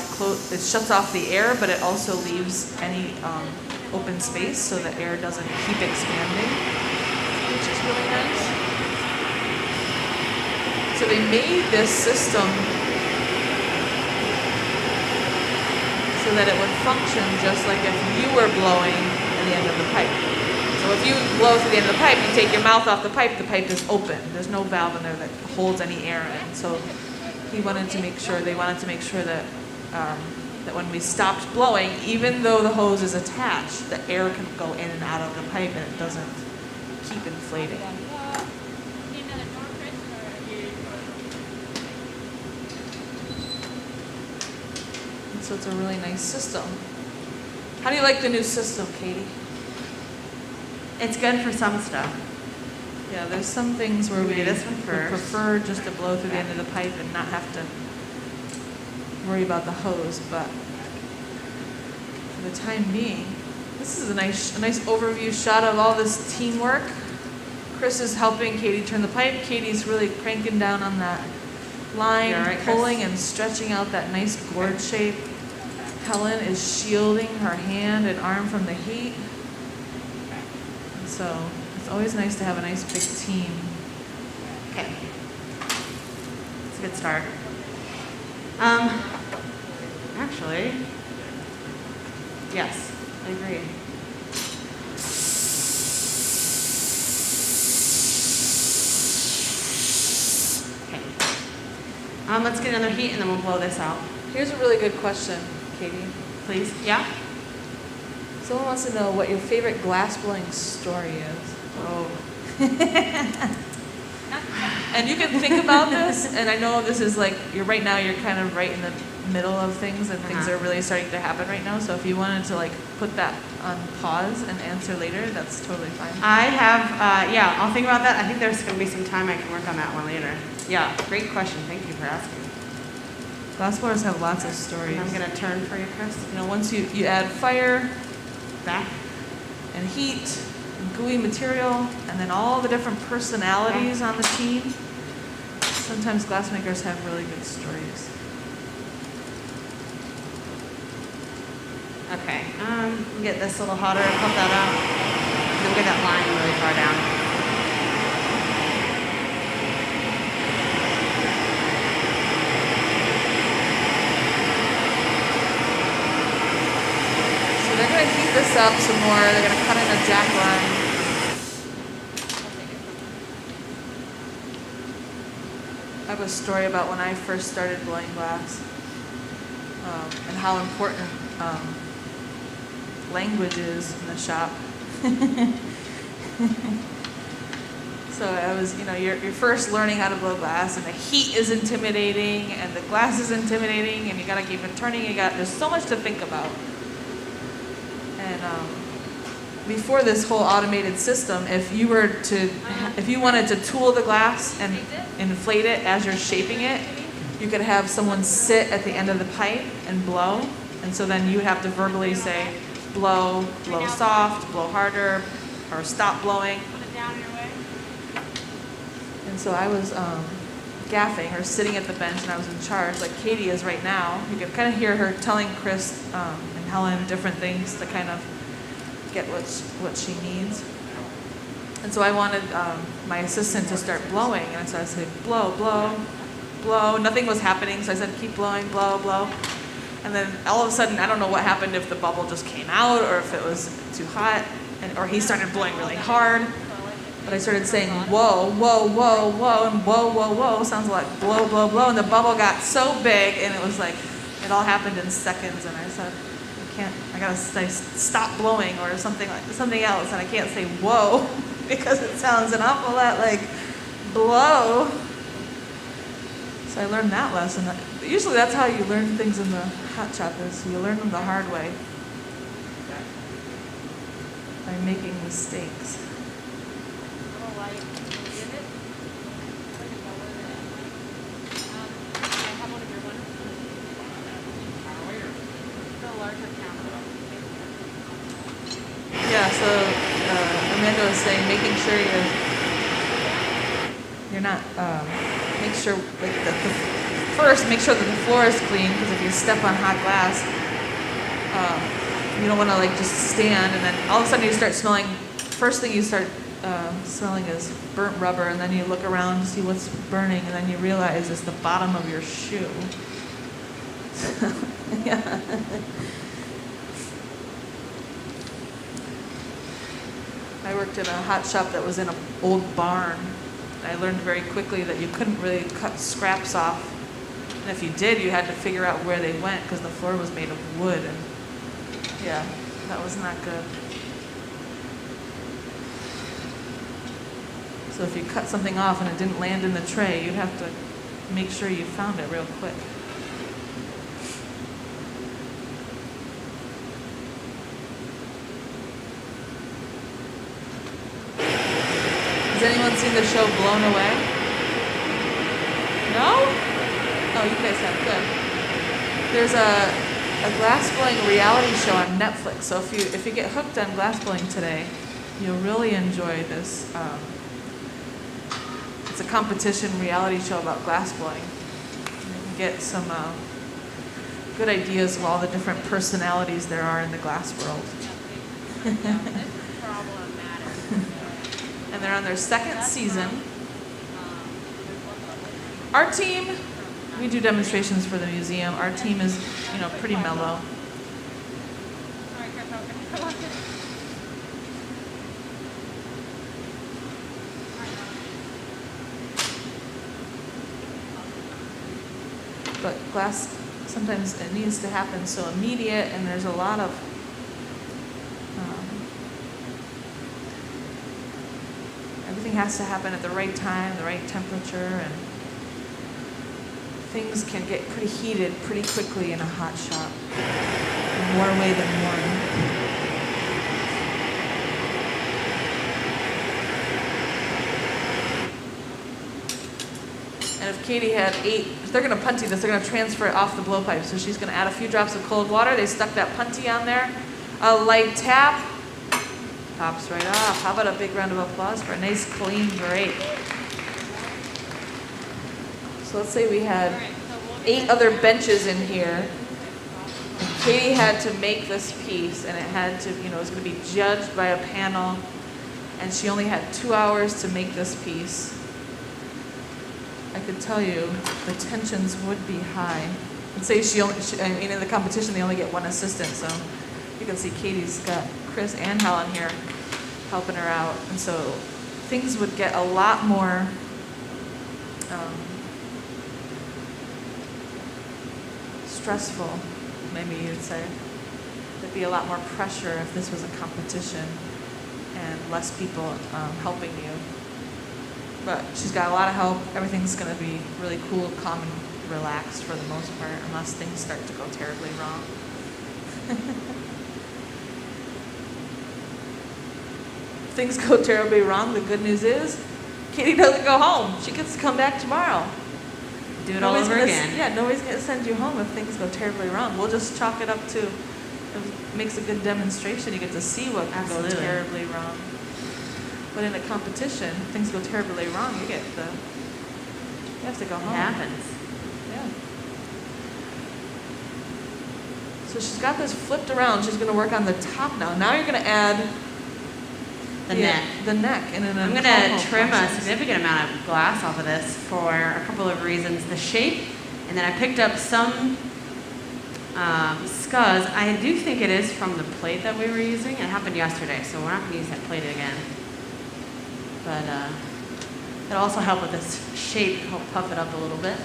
S2: it shuts off the air, but it also leaves any open space so the air doesn't keep expanding, which is really nice. So they made this system so that it would function just like if you were blowing the end of the pipe. So if you blow through the end of the pipe, you take your mouth off the pipe is open. There's no valve in there that holds any air in. So they wanted to make sure that that when we stopped blowing, even though the hose is attached, the air can go in and out of the pipe and it doesn't keep inflating. And so it's a really nice system. How do you like the new system, Katie?
S1: It's good for some stuff.
S2: Yeah, there's some things where
S1: We
S2: we
S1: do this one
S2: would
S1: first.
S2: prefer just to blow through the end of the pipe and not have to worry about the hose, but for the time being, this is a nice overview shot of all this teamwork. Chris is helping Katie turn the pipe. Katie's really cranking down on that line,
S1: You all right, Chris?
S2: pulling and stretching out that nice gourd shape. Helen is shielding her hand and arm from the heat. And so it's always nice to have a nice big team.
S1: Okay. It's a good start. Actually, yes, I agree. Okay. Let's get another heat and then we'll blow this out.
S2: Here's a really good question, Katie.
S1: Please? Yeah?
S2: Someone wants to know what your favorite glass blowing story is.
S1: Oh.
S2: And you can think about this, and I know this is like, you're kind of right in the middle of things, and things are really starting to happen right now, so if you wanted to like put that on pause and answer later, that's totally fine.
S1: I have, yeah, I'll think about that. I think there's going to be some time I can work on that one later. Yeah, great question. Thank you for asking.
S2: Glass blowers have lots of stories.
S1: And I'm going to turn for you, Chris.
S2: You know, once you add fire
S1: Back.
S2: and heat and gooey material, and then all the different personalities on the team, sometimes glassmakers have really good stories.
S1: Okay, we'll get this a little hotter, pump that out. And then we'll get that line really far down.
S2: So they're going to heat this up some more. They're going to cut in a jack line. I have a story about when I first started blowing glass, and how important language is in the shop. So I was, you're first learning how to blow glass, and the heat is intimidating, and the glass is intimidating, and you gotta keep it turning. There's so much to think about. And before this whole automated system, if you wanted to tool the glass and inflate it as you're shaping it, you could have someone sit at the end of the pipe and blow, and so then you would have to verbally say, blow soft, blow harder, or stop blowing.
S3: Put it down your way.
S2: And so I was gaffing or sitting at the bench, and I was in charge, like Katie is right now. You could kind of hear her telling Chris and Helen different things to kind of get what she needs. And so I wanted my assistant to start blowing, and so I said, blow, blow, blow. Nothing was happening, so I said, keep blowing, blow, blow. And then all of a sudden, I don't know what happened, if the bubble just came out or if it was too hot, or he started blowing really hard. But I started saying, whoa, whoa, whoa, whoa, and whoa, whoa, whoa, sounds like blow, blow, blow. And the bubble got so big, and it was like, it all happened in seconds. And I said, I gotta say stop blowing or something else. And I can't say whoa because it sounds an awful lot like blow. So I learned that lesson. Usually that's how you learn things in the hot shop, is you learn them the hard way by making mistakes.
S3: Little light. Can you get it? I can go with it. I have one of your ones. The larger counter.
S2: Yeah, so Amanda was saying making sure you're not, make sure, like first make sure that the floor is clean, because if you step on hot glass, you don't want to like just stand, and then all of a sudden you start smelling, first thing you start smelling is burnt rubber, and then you look around to see what's burning, and then you realize it's the bottom of your shoe. Yeah. I worked in a hot shop that was in an old barn. I learned very quickly that you couldn't really cut scraps off. And if you did, you had to figure out where they went, because the floor was made of wood. And yeah, that was not good. So if you cut something off and it didn't land in the tray, you'd have to make sure you found it real quick. Anyone seen the show Blown Away? No? Oh, you guys have. Good. There's a glassblowing reality show on Netflix. So if you get hooked on glassblowing today, you'll really enjoy this. It's a competition reality show about glassblowing. You can get some good ideas of all the different personalities there are in the glass world. And they're on their second season. Our team, we do demonstrations for the museum. Our team is, pretty mellow. But glass, sometimes it needs to happen so immediate, and there's a lot of everything has to happen at the right time, the right temperature, and things can get pretty heated pretty quickly in a hot shop. More way than one. And if Katie had 8, they're going to punty this, they're going to transfer it off the blowpipe. So she's going to add a few drops of cold water. They stuck that punty on there. A light tap. Pops right off. How about a big round of applause for a nice, clean grate? So let's say we had 8 other benches in here. And Katie had to make this piece, and it had to, it was going to be judged by a panel. And she only had 2 hours to make this piece. I could tell you the tensions would be high. Let's say in the competition they only get 1 assistant, so you can see Katie's got Chris and Helen here helping her out, and so things would get a lot more stressful, maybe you'd say. There'd be a lot more pressure if this was a competition and less people helping you. But she's got a lot of help. Everything's going to be really cool, calm, and relaxed for the most part, unless things start to go terribly wrong. If things go terribly wrong, the good news is Katie doesn't go home. She gets to come back tomorrow.
S1: Do it all over again.
S2: Yeah, nobody's going to send you home if things go terribly wrong. We'll just chalk it up to, it makes a good demonstration. You get to see what can go terribly wrong. But in a competition, if things go terribly wrong, you have to go home.
S1: It happens.
S2: Yeah. So she's got this flipped around. She's going to work on the top now. Now you're going to add
S1: the neck.
S2: The neck.
S1: I'm going to trim a significant amount of glass off of this for a couple of reasons. The shape, and then I picked up some scuzz. I do think it is from the plate that we were using. It happened yesterday, so we're not going to use that plate again. But it'll also help with this shape, help puff it up a little bit.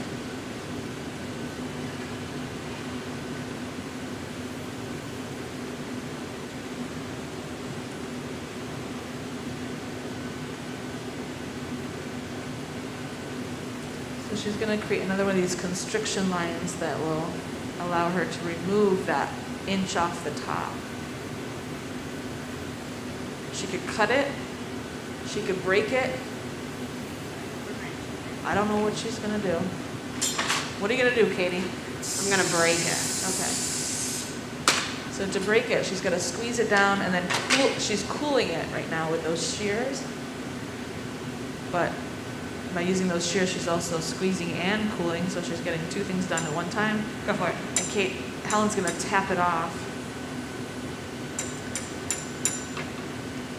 S2: So she's going to create another one of these constriction lines that will allow her to remove that inch off the top. She could cut it. She could break it. I don't know what she's going to do. What are you going to do, Katie?
S1: I'm going to break it.
S2: Okay. So to break it, she's going to squeeze it down and then she's cooling it right now with those shears. But by using those shears, she's also squeezing and cooling, so she's getting 2 things done at one time.
S1: Go for it.
S2: And Helen's going to tap it off.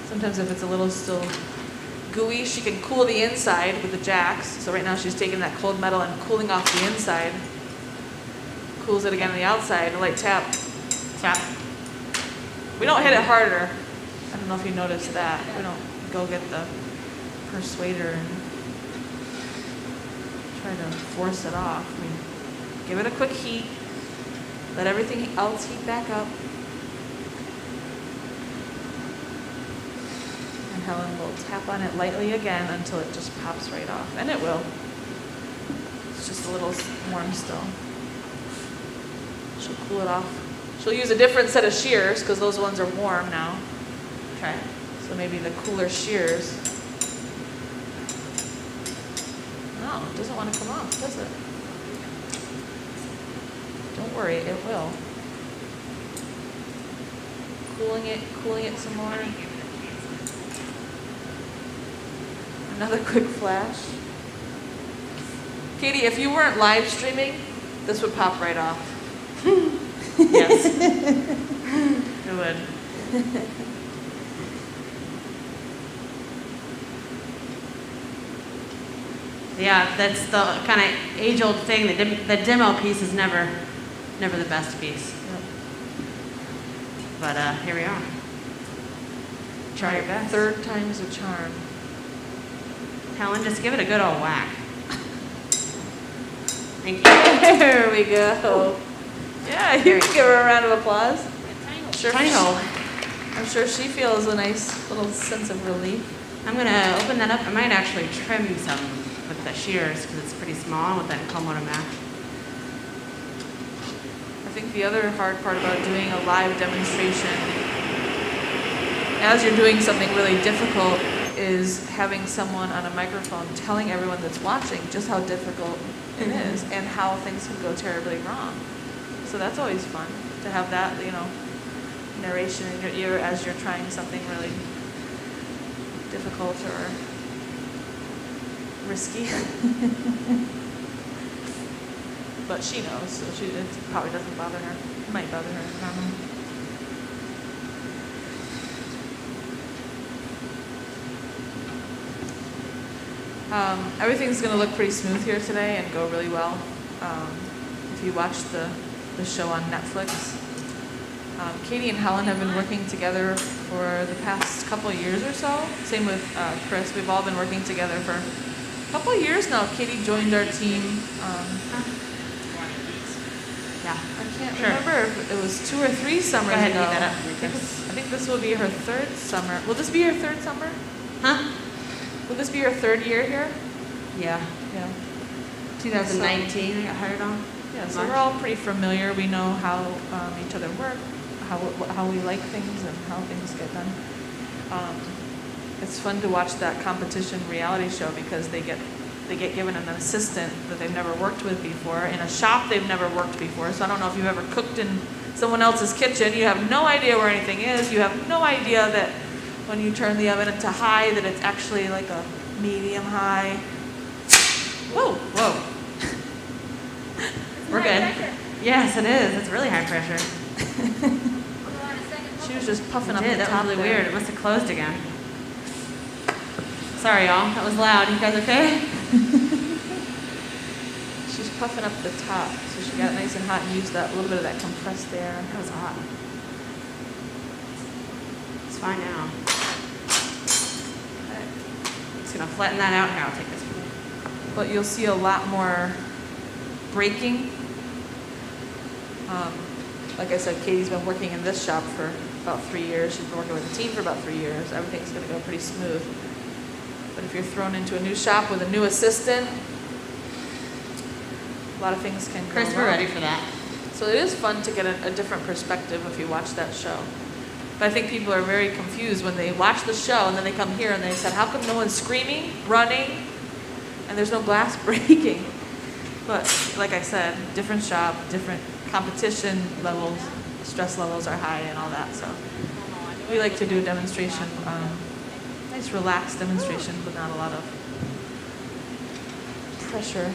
S2: Sometimes if it's a little still gooey, she can cool the inside with the jacks. So right now she's taking that cold metal and cooling off the inside. Cools it again on the outside. A light tap.
S1: Tap.
S2: We don't hit it harder. I don't know if you noticed that. We don't go get the persuader and try to force it off. We give it a quick heat. Let everything else heat back up. And Helen will tap on it lightly again until it just pops right off. And it will. It's just a little warm still. She'll cool it off. She'll use a different set of shears because those ones are warm now.
S1: Okay.
S2: So maybe the cooler shears. out. It doesn't want to come off, does it? Don't worry, it will. Cooling it some more. Another quick flash. Katie, if you weren't live streaming, this would pop right off.
S1: Yes. It would. Yeah, that's the kind of age-old thing. The demo piece is never the best piece.
S2: Yep.
S1: But here we are. Try your best.
S2: Third time's a charm.
S1: Helen, just give it a good old whack. Thank you.
S2: There we go. Yeah, you can give her a round of applause.
S1: Tiny hole.
S2: I'm sure she feels a nice little sense of relief.
S1: I'm gonna open that up. I might actually trim some with the shears because it's pretty small with that encalmo to match.
S2: I think the other hard part about doing a live demonstration, as you're doing something really difficult, is having someone on a microphone telling everyone that's watching just how difficult it is and how things can go terribly wrong. So that's always fun to have that, narration in your ear as you're trying something really difficult or risky. But she knows, so it probably doesn't bother her. It might bother her, I don't know. Everything's going to look pretty smooth here today and go really well. If you watch the show on Netflix, Katie and Helen have been working together for the past couple of years or so. Same with Chris. We've all been working together for a couple of years now. Katie joined our team.
S1: Yeah.
S2: I can't remember if it was 2 or 3 summers
S1: Go ahead
S2: ago.
S1: and eat that up.
S2: I think this will be her 3rd summer. Will this be your 3rd summer?
S1: Huh?
S2: Will this be your 3rd year here?
S1: Yeah.
S2: Yeah.
S1: 2019, I got hired on.
S2: Yeah, so
S1: March.
S2: we're all pretty familiar. We know how each other work, how we like things, and how things get done. It's fun to watch that competition reality show because they get given an assistant that they've never worked with before in a shop they've never worked before. So I don't know if you've ever cooked in someone else's kitchen. You have no idea where anything is. You have no idea that when you turn the oven into high, that it's actually like a medium high. Whoa, whoa.
S1: We're good. Yes, it is. It's really high pressure.
S2: She was just puffing up
S1: It did.
S2: the
S1: That
S2: top
S1: was really
S2: there.
S1: weird. It must have closed again. Sorry, y'all. That was loud. You guys okay?
S2: She's puffing up the top, so she got it nice and hot and used that little bit of that compressed air.
S1: That was hot. It's fine now. Just gonna flatten that out. Here, I'll take this.
S2: But you'll see a lot more breaking. Like I said, Katie's been working in this shop for about 3 years. She's been working with the team for about 3 years. Everything's going to go pretty smooth. But if you're thrown into a new shop with a new assistant, a lot of things can go
S1: Chris,
S2: wrong.
S1: we're ready for that.
S2: So it is fun to get a different perspective if you watch that show. But I think people are very confused when they watch the show and then they come here and they said, how come no one's screaming, running, and there's no glass breaking? But like I said, different shop, different competition levels, stress levels are high and all that. So we like to do a demonstration, nice relaxed demonstration, but not a lot of pressure.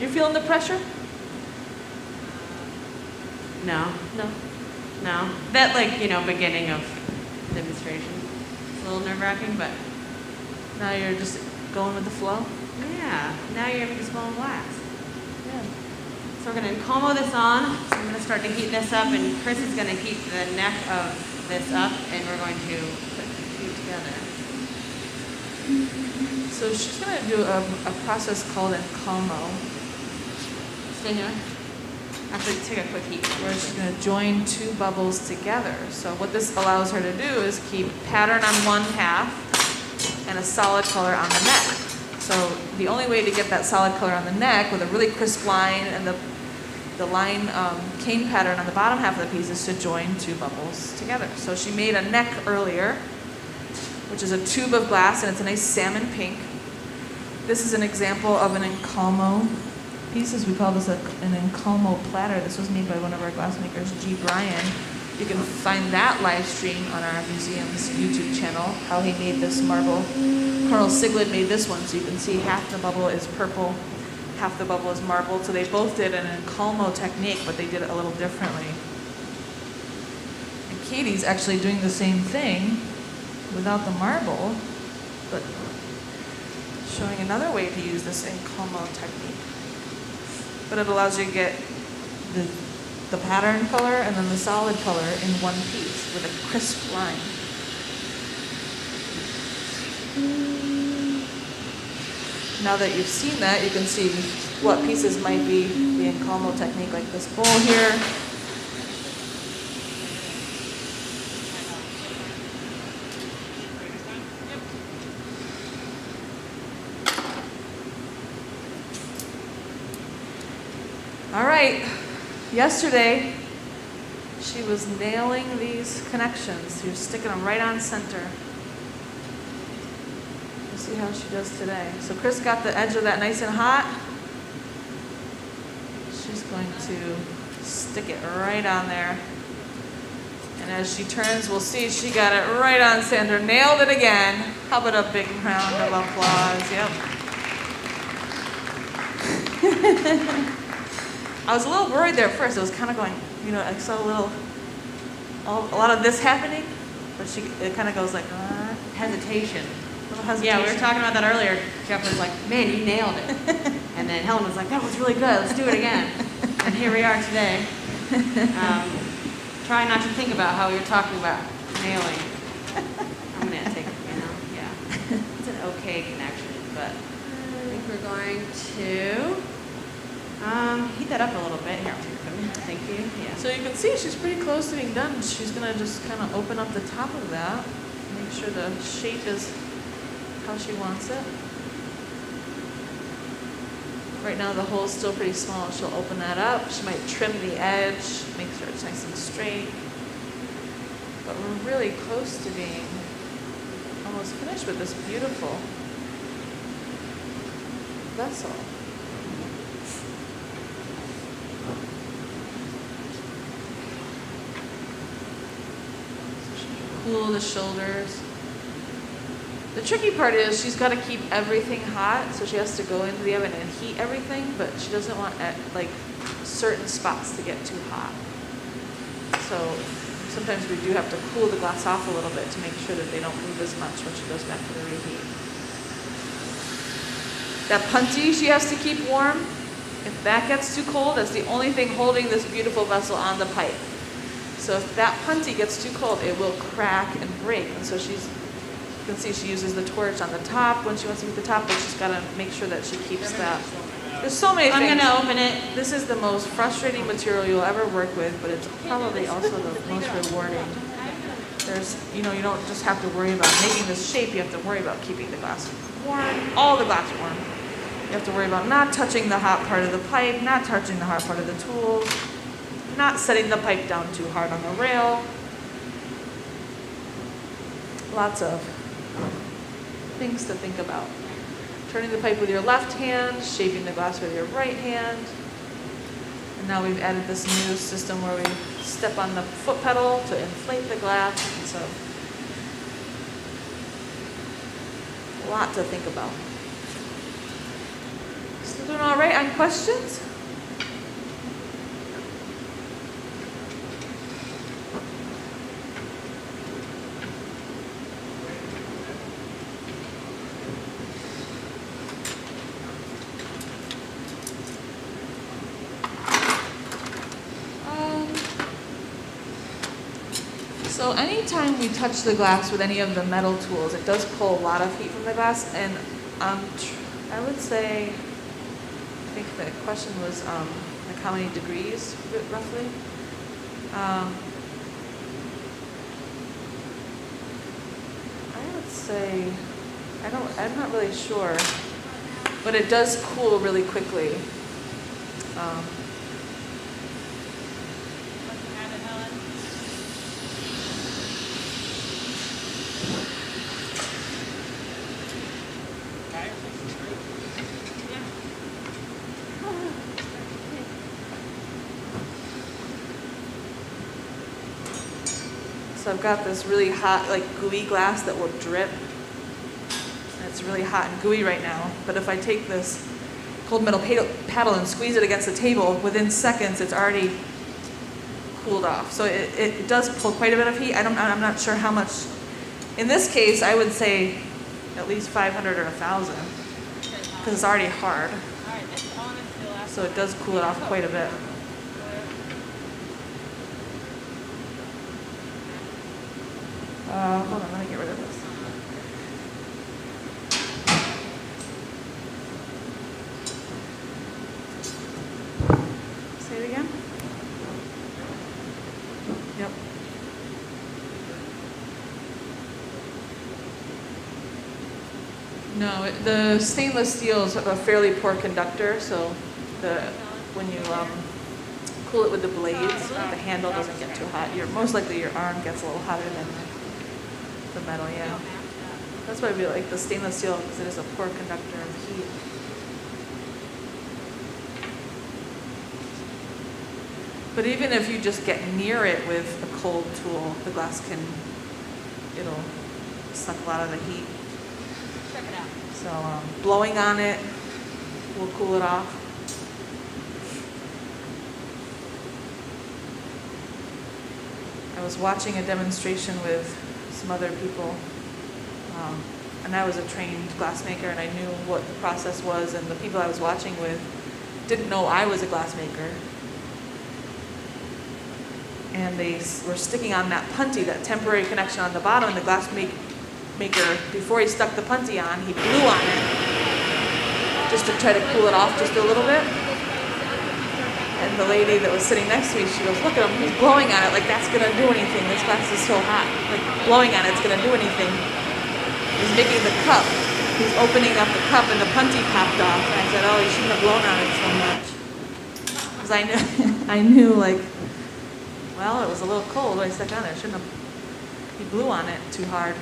S2: You feeling the pressure?
S1: No,
S2: No.
S1: no. That beginning of demonstration. It's a little nerve-wracking, but
S2: Now you're just going with the flow?
S1: yeah. Now you're able to smell and relax.
S2: Yeah.
S1: So we're going to encalmo this on. So I'm going to start to heat this up, and Chris is going to heat the neck of this up, and we're going to put the two together.
S2: So she's going to do a process called encalmo,
S1: Stay here. Actually, take a quick heat.
S2: where she's going to join 2 bubbles together. So what this allows her to do is keep pattern on one half and a solid color on the neck. So the only way to get that solid color on the neck with a really crisp line and the line cane pattern on the bottom half of the piece is to join 2 bubbles together. So she made a neck earlier, which is a tube of glass, and it's a nice salmon pink. This is an example of an encalmo piece. As we call this an encalmo platter. This was made by one of our glassmakers, G. Bryan. You can find that live stream on our museum's YouTube channel, how he made this marble. Colonel Siglid made this one, so you can see half the bubble is purple, half the bubble is marbled. So they both did an encalmo technique, but they did it a little differently. And Katie's actually doing the same thing without the marble, but showing another way to use this encalmo technique. But it allows you to get the pattern color and then the solid color in one piece with a crisp line. Now that you've seen that, you can see what pieces might be the encalmo technique, like this bowl here. All right, yesterday she was nailing these connections. She was sticking them right on center. Let's see how she does today. So Chris got the edge of that nice and hot. She's going to stick it right on there. And as she turns, we'll see she got it right on center. Nailed it again. How about a big round of applause? Yep. I was a little worried there at first. It was kind of going, I saw a lot of this happening, but it kind of goes like,
S1: Hesitation.
S2: little hesitation.
S1: Yeah, we were talking about that earlier. Jeff was like, man, you nailed it. And then Helen was like, that was really good. Let's do it again. And here we are today. Try not to think about how we were talking about nailing. I'm going to take it, yeah. It's an okay connection, but I think we're going to heat that up a little bit. Here, I'll take your phone. Thank you. Yeah.
S2: So you can see she's pretty close to being done. She's going to just kind of open up the top of that. Make sure the shape is how she wants it. Right now the hole's still pretty small. She'll open that up. She might trim the edge, make sure it's nice and straight. But we're really close to being almost finished with this beautiful vessel. Cool the shoulders. The tricky part is she's got to keep everything hot, so she has to go into the oven and heat everything, but she doesn't want certain spots to get too hot. So sometimes we do have to cool the glass off a little bit to make sure that they don't move as much when she goes back to the reheat. That punty she has to keep warm. If that gets too cold, that's the only thing holding this beautiful vessel on the pipe. So if that punty gets too cold, it will crack and break. And so you can see she uses the torch on the top when she wants to heat the top, but she's got to make sure that she keeps that. There's so many things.
S1: I'm going to open it.
S2: This is the most frustrating material you'll ever work with, but it's probably also the most rewarding. You don't just have to worry about making this shape, you have to worry about keeping the glass warm, all the glass warm. You have to worry about not touching the hot part of the pipe, not touching the hot part of the tools, not setting the pipe down too hard on the rail. Lots of things to think about. Turning the pipe with your left hand, shaping the glass with your right hand. And now we've added this new system where we step on the foot pedal to inflate the glass. And so, a lot to think about. Still doing all right on questions? So anytime we touch the glass with any of the metal tools, it does pull a lot of heat from the glass, and I would say, I think the question was like how many degrees roughly? I would say, I'm not really sure, but it does cool really quickly. So I've got this really hot, like gooey glass that will drip. And it's really hot and gooey right now. But if I take this cold metal paddle and squeeze it against the table, within seconds it's already cooled off. So it does pull quite a bit of heat. I'm not sure how much. In this case, I would say at least 500 or 1,000 because it's already hard.
S3: All right, that's on until after.
S2: So it does cool it off quite a bit. Hold on, let me get rid of this. Say it again. Yep. No, the stainless steel is a fairly poor conductor, so when you cool it with the blades, the handle doesn't get too hot. Most likely your arm gets a little hotter than the metal, yeah. That's why we like the stainless steel, because it is a poor conductor of heat. But even if you just get near it with a cold tool, the glass it'll suck a lot of the heat.
S3: Check it out.
S2: So blowing on it will cool it off. I was watching a demonstration with some other people, and I was a trained glassmaker, and I knew what the process was, and the people I was watching with didn't know I was a glassmaker. And they were sticking on that punty, that temporary connection on the bottom, and the glass maker, before he stuck the punty on, he blew on it just to try to cool it off just a little bit. And the lady that was sitting next to me, she goes, "Look at him, he's blowing on it like that's gonna do anything. This glass is so hot. Like blowing on it's gonna do anything." He's making the cup. He's opening up the cup and the punty popped off. And I said, "Oh, you shouldn't have blown on it so much." Because I knew like, well, it was a little cold when I stuck on it. I shouldn't have, he blew on it too hard.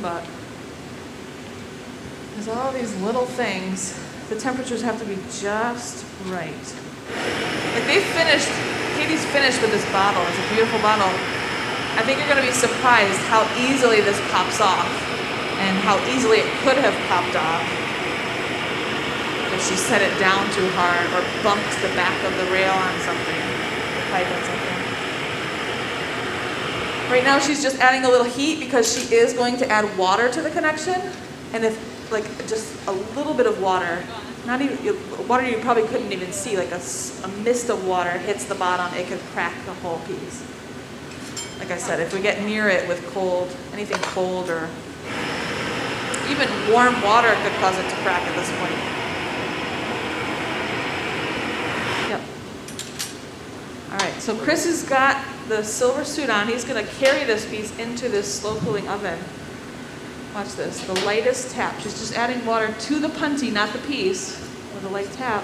S2: But there's all these little things. The temperatures have to be just right. Like Katie's finished with this bottle. It's a beautiful bottle. I think you're going to be surprised how easily this pops off and how easily it could have popped off if she set it down too hard or bumped the back of the rail on something, the pipe on something. Right now she's just adding a little heat because she is going to add water to the connection. And if like just a little bit of water, not even water you probably couldn't even see, like a mist of water hits the bottom, it could crack the whole piece. Like I said, if we get near it with anything cold or even warm water could cause it to crack at this point. Yep. All right, so Chris has got the silver suit on. He's going to carry this piece into this slow cooling oven. Watch this, the lightest tap. She's just adding water to the punty, not the piece, with a light tap.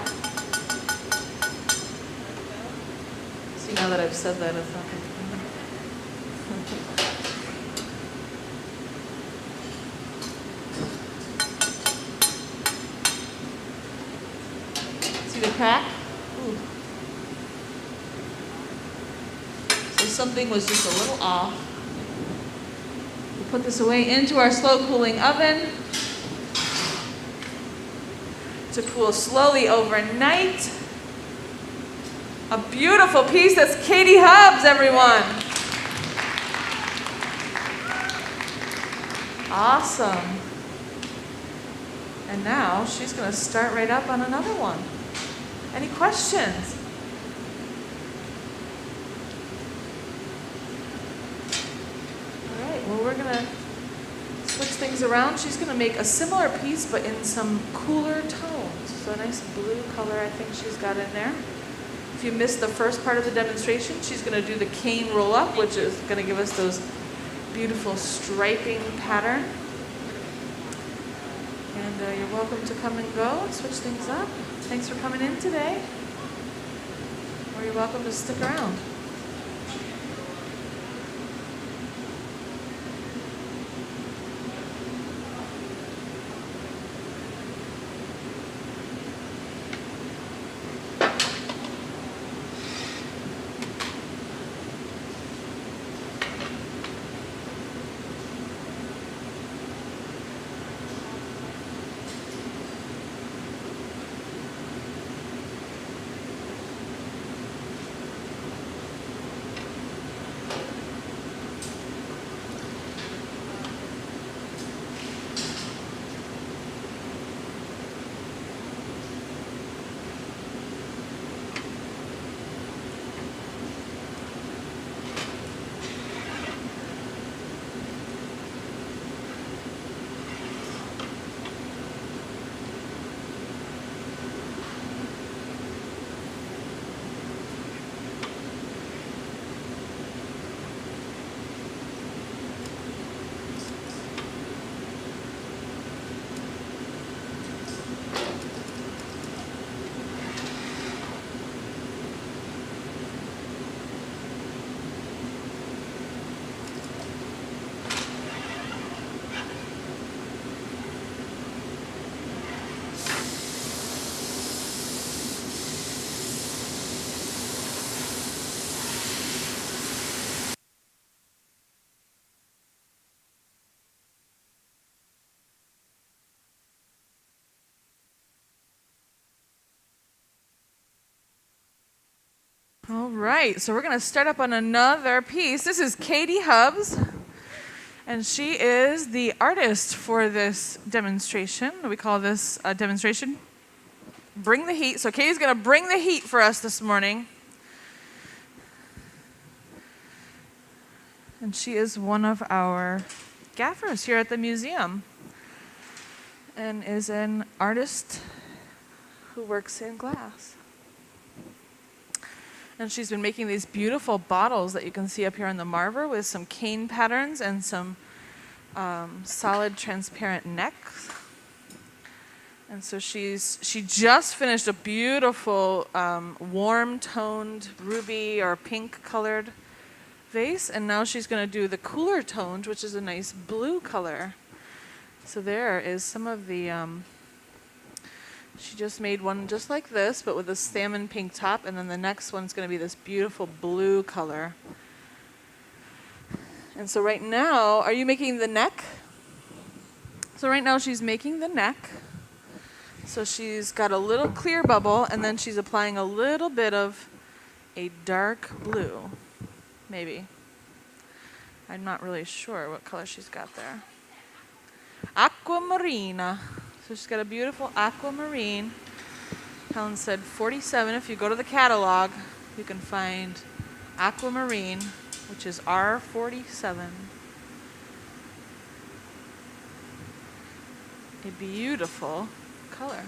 S2: See, now that I've said that, it's not going to see the crack? Ooh. So something was just a little off. We put this away into our slow cooling oven to cool slowly overnight. A beautiful piece. That's Katie Hubbs, everyone. Awesome. And now she's going to start right up on another one. Any questions? All right, well, we're going to switch things around. She's going to make a similar piece, but in some cooler tones. So a nice blue color I think she's got in there. If you missed the first part of the demonstration, she's going to do the cane roll-up, which is going to give us those beautiful striping pattern. And you're welcome to come and go and switch things up. Thanks for coming in today. Or you're welcome to stick around. All right, so we're going to start up on another piece. This is Katie Hubbs, and she is the artist for this demonstration. We call this a demonstration, Bring the Heat. So Katie's going to bring the heat for us this morning. And she is one of our gaffers here at the museum and is an artist who works in glass. And she's been making these beautiful bottles that you can see up here on the marver with some cane patterns and some solid transparent necks. And so she just finished a beautiful warm-toned ruby or pink-colored vase, and now she's going to do the cooler toned, which is a nice blue color. So there is some of the... she just made one just like this, but with a salmon pink top, and then the next one's going to be this beautiful blue color. And so right now, are you making the neck? So right now she's making the neck. So she's got a little clear bubble, and then she's applying a little bit of a dark blue, maybe. I'm not really sure what color she's got there. Aquamarina. So she's got a beautiful aquamarine. Helen said 47. If you go to the catalog, you can find aquamarine, which is R47. A beautiful color.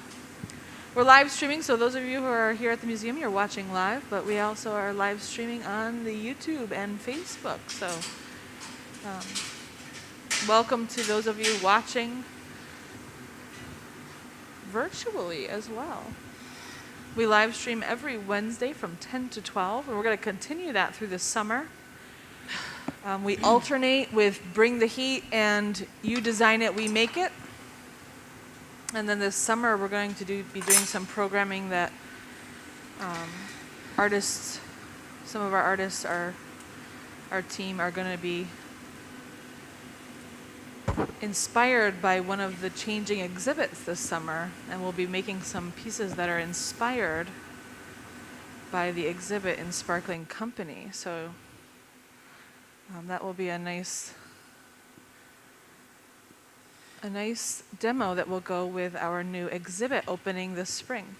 S2: We're live streaming, so those of you who are here at the museum, you're watching live, but we also are live streaming on the YouTube and Facebook. So welcome to those of you watching virtually as well. We live stream every Wednesday from 10 to 12, and we're going to continue that through the summer. We alternate with Bring the Heat and You Design It, We Make It. And then this summer we're going to be doing some programming that some of our artists, our team are going to be inspired by one of the changing exhibits this summer, and we'll be making some pieces that are inspired by the exhibit in Sparkling Company. So that will be a nice demo that will go with our new exhibit opening this spring.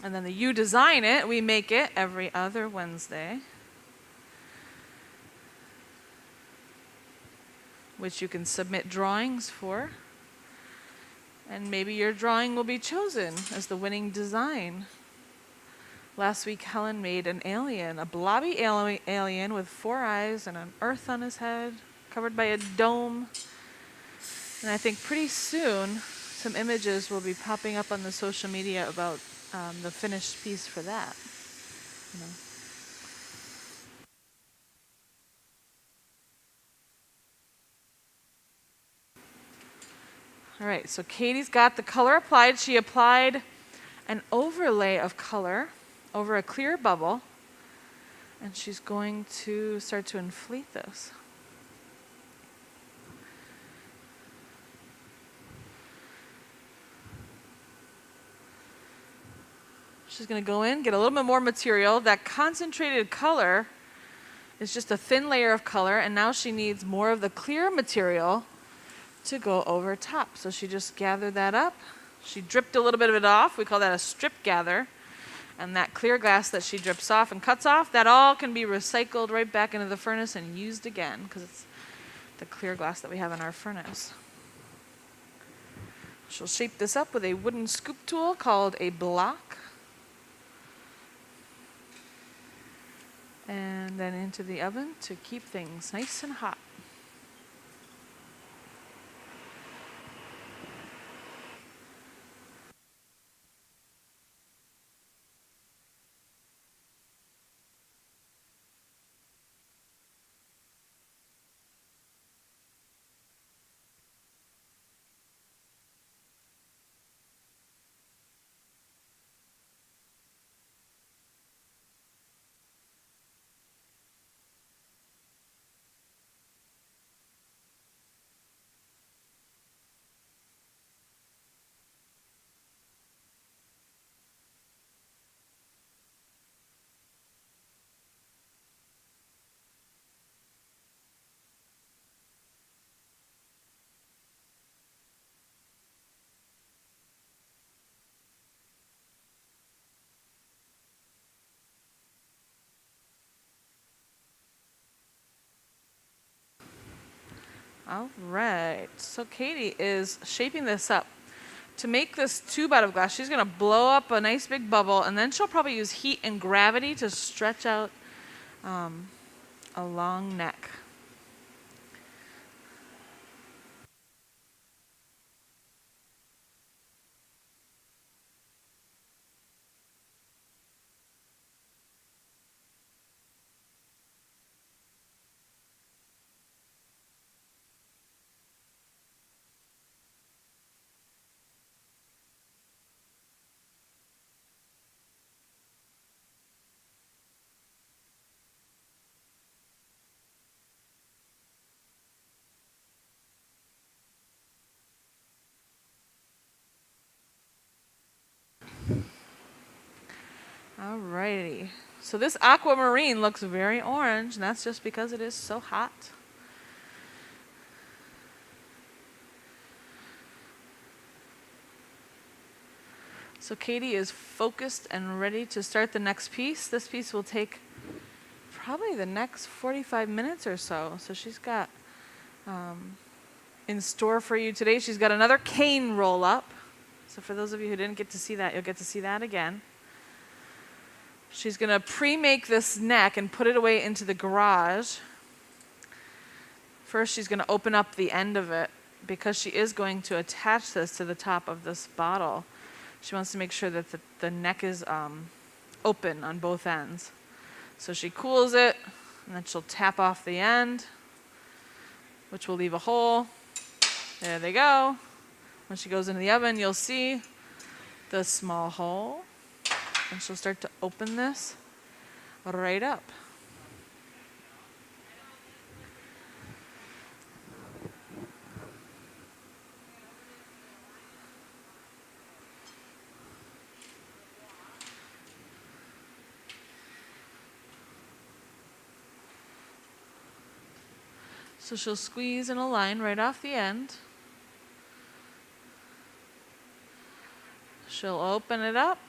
S2: And then the You Design It, We Make It every other Wednesday, which you can submit drawings for. And maybe your drawing will be chosen as the winning design. Last week, Helen made an alien, a blobby alien with 4 eyes and an earth on his head, covered by a dome. And I think pretty soon, some images will be popping up on the social media about the finished piece for that. You know. All right, so Katie's got the color applied. She applied an overlay of color over a clear bubble, and she's going to start to inflate this. She's going to go in, get a little bit more material. That concentrated color is just a thin layer of color, and now she needs more of the clear material to go over top. So she just gathered that up. She dripped a little bit of it off. We call that a strip gather. And that clear glass that she drips off and cuts off, that all can be recycled right back into the furnace and used again, because it's the clear glass that we have in our furnace. She'll shape this up with a wooden scoop tool called a block. And then into the oven to keep things nice and hot. All right, so Katie is shaping this up. To make this tube out of glass, she's going to blow up a nice big bubble, and then she'll probably use heat and gravity to stretch out a long neck. Alrighty. So this aquamarine looks very orange, and that's just because it is so hot. So Katie is focused and ready to start the next piece. This piece will take probably the next 45 minutes or so. So she's got in store for you today, she's got another cane roll up. So for those of you who didn't get to see that, you'll get to see that again. She's going to pre-make this neck and put it away into the garage. First, she's going to open up the end of it because she is going to attach this to the top of this bottle. She wants to make sure that the neck is open on both ends. So she cools it, and then she'll tap off the end, which will leave a hole. There they go. When she goes into the oven, you'll see the small hole. And she'll start to open this right up. So she'll squeeze in a line right off the end. She'll open it up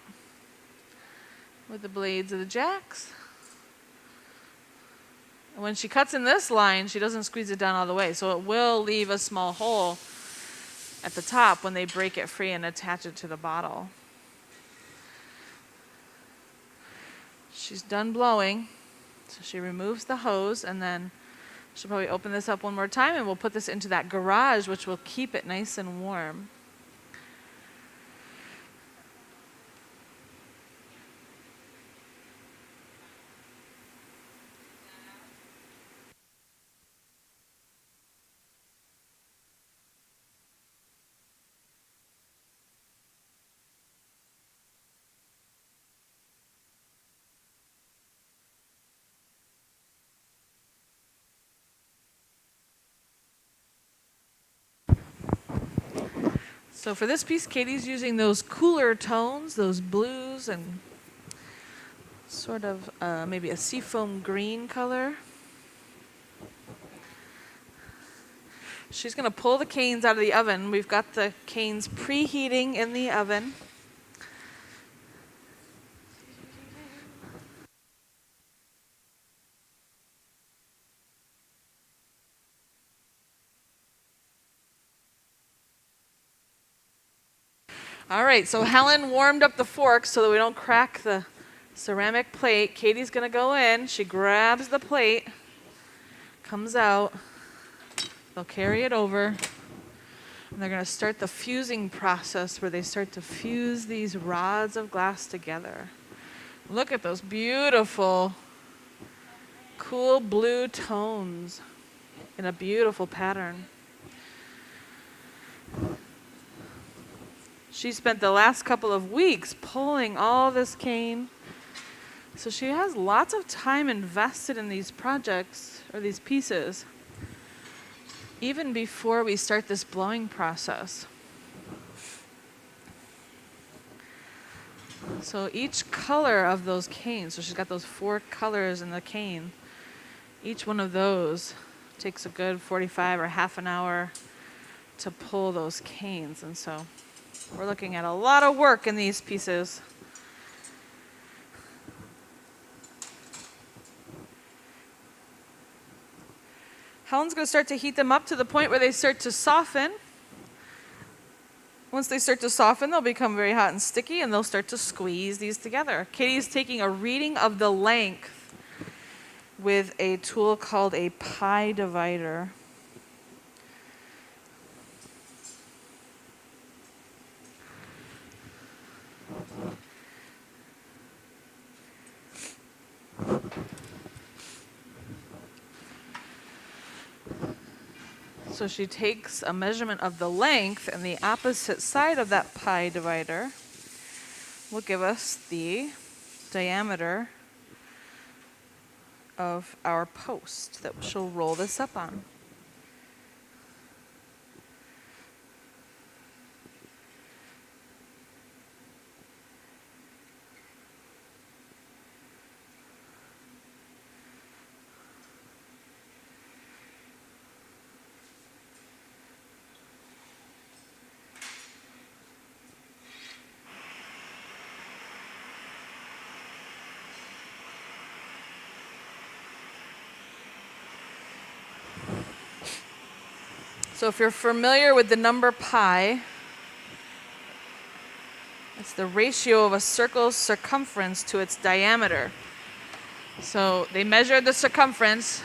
S2: with the blades of the jacks. And when she cuts in this line, she doesn't squeeze it down all the way, so it will leave a small hole at the top when they break it free and attach it to the bottle. She's done blowing, so she removes the hose, and then she'll probably open this up one more time, and we'll put this into that garage, which will keep it nice and warm. So for this piece, Katie's using those cooler tones, those blues and sort of maybe a seafoam green color. She's going to pull the canes out of the oven. We've got the canes preheating in the oven. All right, so Helen warmed up the forks so that we don't crack the ceramic plate. Katie's going to go in. She grabs the plate, comes out. They'll carry it over. And they're going to start the fusing process where they start to fuse these rods of glass together. Look at those beautiful, cool blue tones in a beautiful pattern. She spent the last couple of weeks pulling all this cane. So she has lots of time invested in these projects or these pieces, even before we start this blowing process. So each color of those canes, so she's got those 4 colors in the cane, each one of those takes a good 45 or half an hour to pull those canes. And so we're looking at a lot of work in these pieces. Helen's going to start to heat them up to the point where they start to soften. Once they start to soften, they'll become very hot and sticky, and they'll start to squeeze these together. Katie's taking a reading of the length with a tool called a pie divider. So she takes a measurement of the length, and the opposite side of that pie divider will give us the diameter of our post that she'll roll this up on. So if you're familiar with the number pi, it's the ratio of a circle's circumference to its diameter. So they measured the circumference.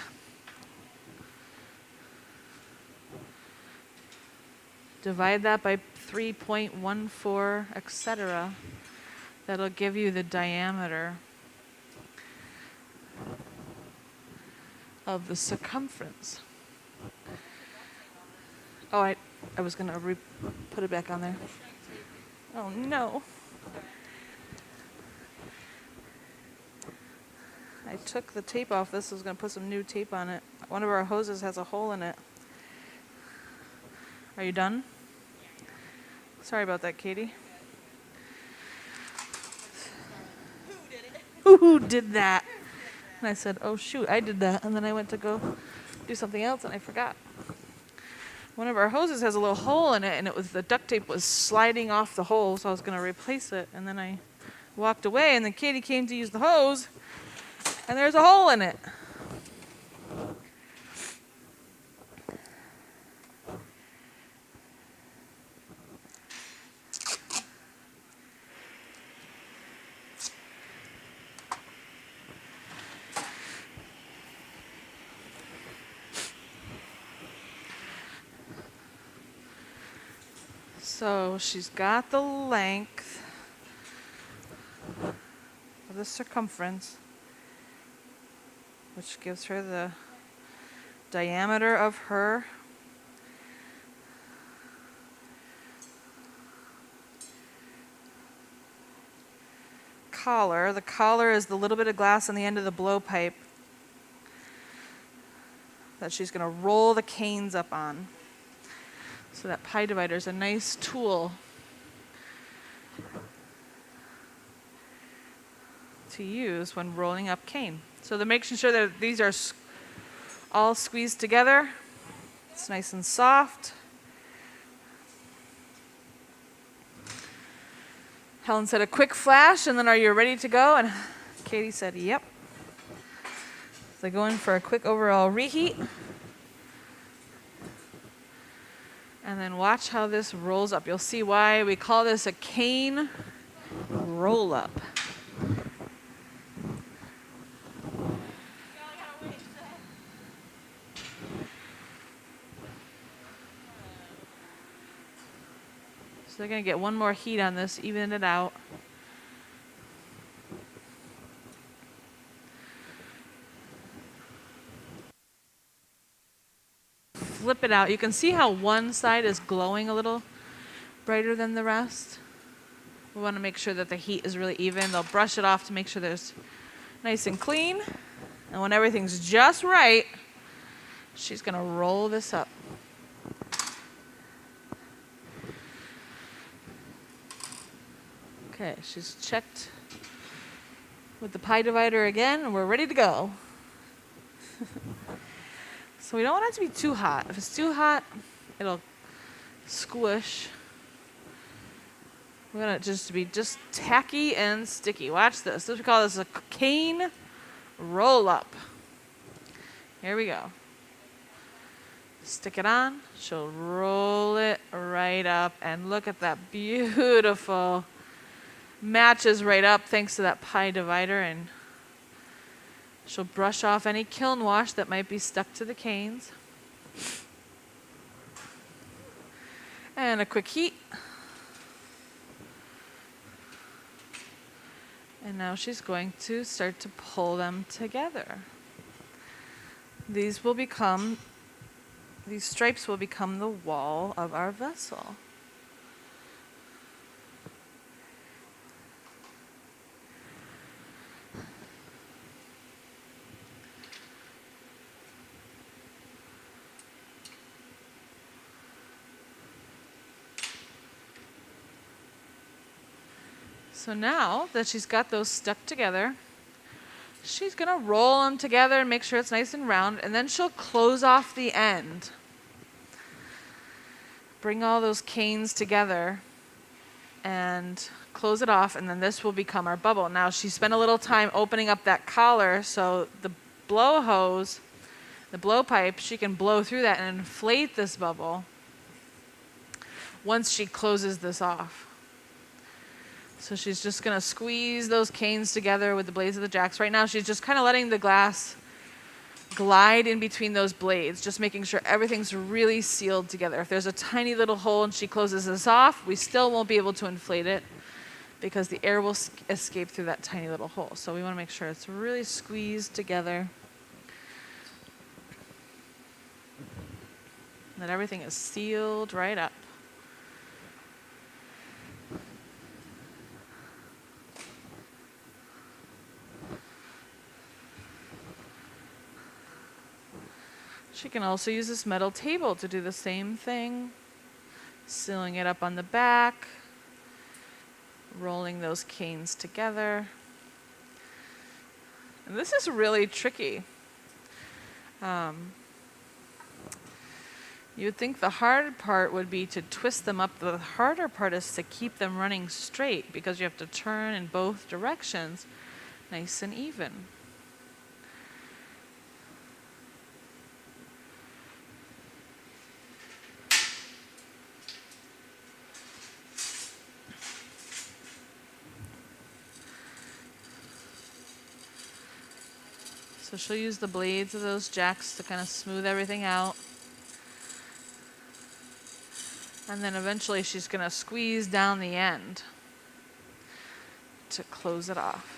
S2: Divide that by 3.14, etc. That'll give you the diameter of the circumference. Oh, I was going to put it back on there. Oh, no. I took the tape off. This was going to put some new tape on it. One of our hoses has a hole in it. Are you done? Sorry about that, Katie. Who did that? And I said, oh, shoot, I did that. And then I went to go do something else, and I forgot. One of our hoses has a little hole in it, and the duct tape was sliding off the hole, so I was going to replace it. And then I walked away, and then Katie came to use the hose, and there's a hole in it. So she's got the length of the circumference, which gives her the diameter of her collar. The collar is the little bit of glass on the end of the blowpipe that she's going to roll the canes up on. So that pie divider is a nice tool to use when rolling up cane. So they're making sure that these are all squeezed together. It's nice and soft. Helen said a quick flash, and then are you ready to go? And Katie said, yep. So they go in for a quick overall reheat. And then watch how this rolls up. You'll see why we call this a cane roll up. So they're going to get one more heat on this, even it out. Flip it out. You can see how one side is glowing a little brighter than the rest. We want to make sure that the heat is really even. They'll brush it off to make sure there's nice and clean. And when everything's just right, she's going to roll this up. Okay, she's checked with the pie divider again, and we're ready to go. So we don't want it to be too hot. If it's too hot, it'll squish. We want it just to be just tacky and sticky. Watch this. We call this a cane roll up. Here we go. Stick it on. She'll roll it right up. And look at that beautiful. Matches right up thanks to that pie divider. And she'll brush off any kiln wash that might be stuck to the canes. And a quick heat. And now she's going to start to pull them together. These stripes will become the wall of our vessel. So now that she's got those stuck together, she's going to roll them together and make sure it's nice and round, and then she'll close off the end. Bring all those canes together and close it off, and then this will become our bubble. Now she spent a little time opening up that collar, so the blow hose, the blowpipe, she can blow through that and inflate this bubble once she closes this off. So she's just going to squeeze those canes together with the blades of the jacks. Right now she's just kind of letting the glass glide in between those blades, just making sure everything's really sealed together. If there's a tiny little hole and she closes this off, we still won't be able to inflate it because the air will escape through that tiny little hole. So we want to make sure it's really squeezed together, that everything is sealed right up. She can also use this metal table to do the same thing, sealing it up on the back, rolling those canes together. And this is really tricky. You would think the hard part would be to twist them up. The harder part is to keep them running straight because you have to turn in both directions, nice and even. So she'll use the blades of those jacks to kind of smooth everything out. And then eventually she's going to squeeze down the end to close it off.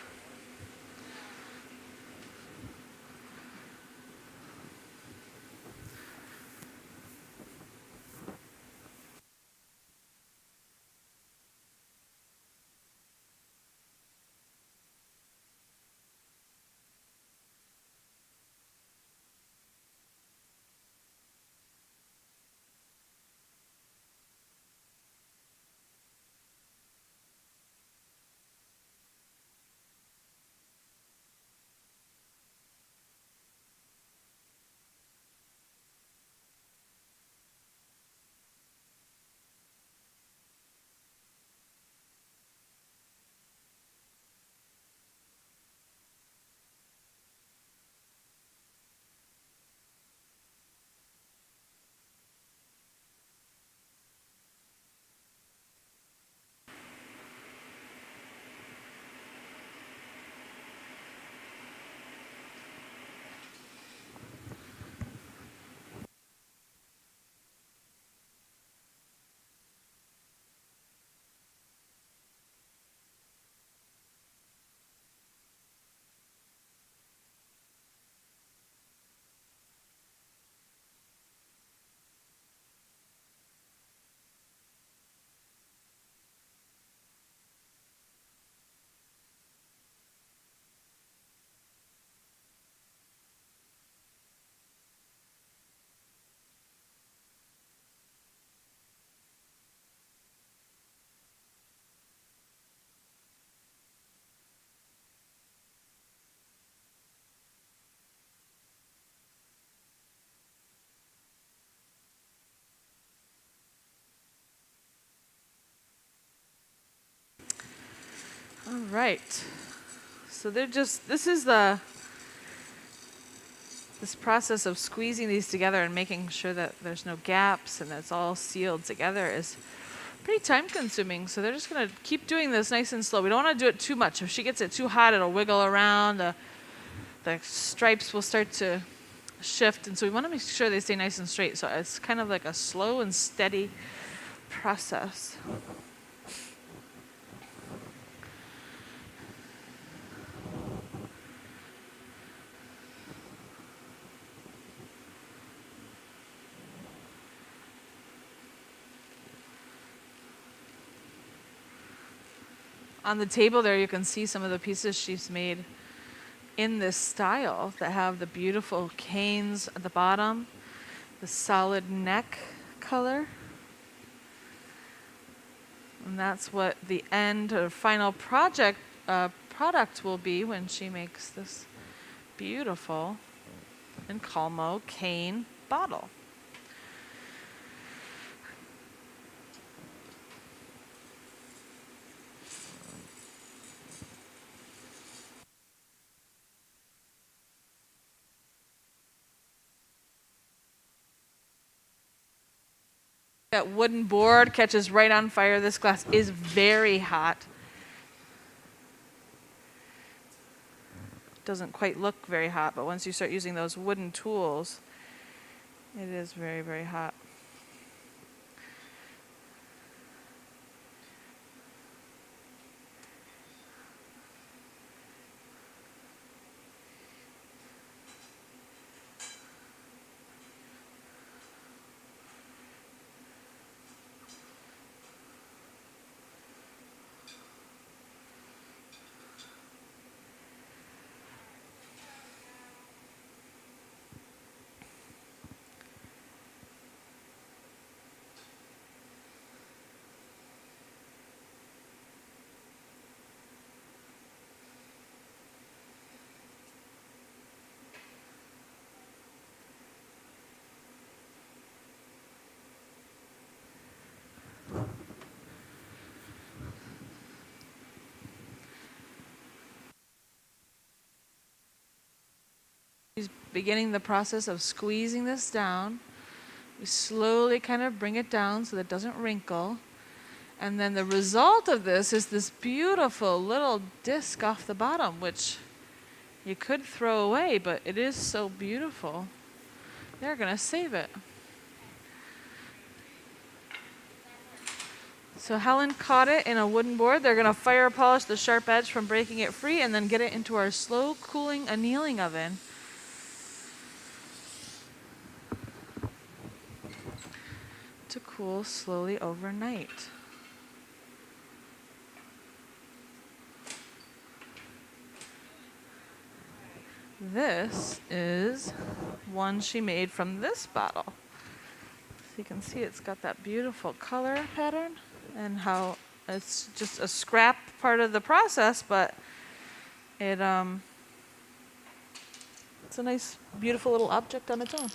S2: All right. So this is the this process of squeezing these together and making sure that there's no gaps and that it's all sealed together is pretty time consuming. So they're just going to keep doing this nice and slow. We don't want to do it too much. If she gets it too hot, it'll wiggle around. The stripes will start to shift. And so we want to make sure they stay nice and straight. So it's kind of like a slow and steady process. On the table there, you can see some of the pieces she's made in this style that have the beautiful canes at the bottom, the solid neck color. And that's what the end or final product will be when she makes this beautiful encalmo cane bottle. That wooden board catches right on fire. This glass is very hot. Doesn't quite look very hot, but once you start using those wooden tools, it is very, very hot. She's beginning the process of squeezing this down. We slowly kind of bring it down so that it doesn't wrinkle. And then the result of this is this beautiful little disc off the bottom, which you could throw away, but it is so beautiful. They're going to save it. So Helen caught it in a wooden board. They're going to fire polish the sharp edge from breaking it free and then get it into our slow cooling annealing oven. To cool slowly overnight. This is one she made from this bottle. So you can see it's got that beautiful color pattern and how it's just a scrap part of the process, but it's a nice, beautiful little object on its own.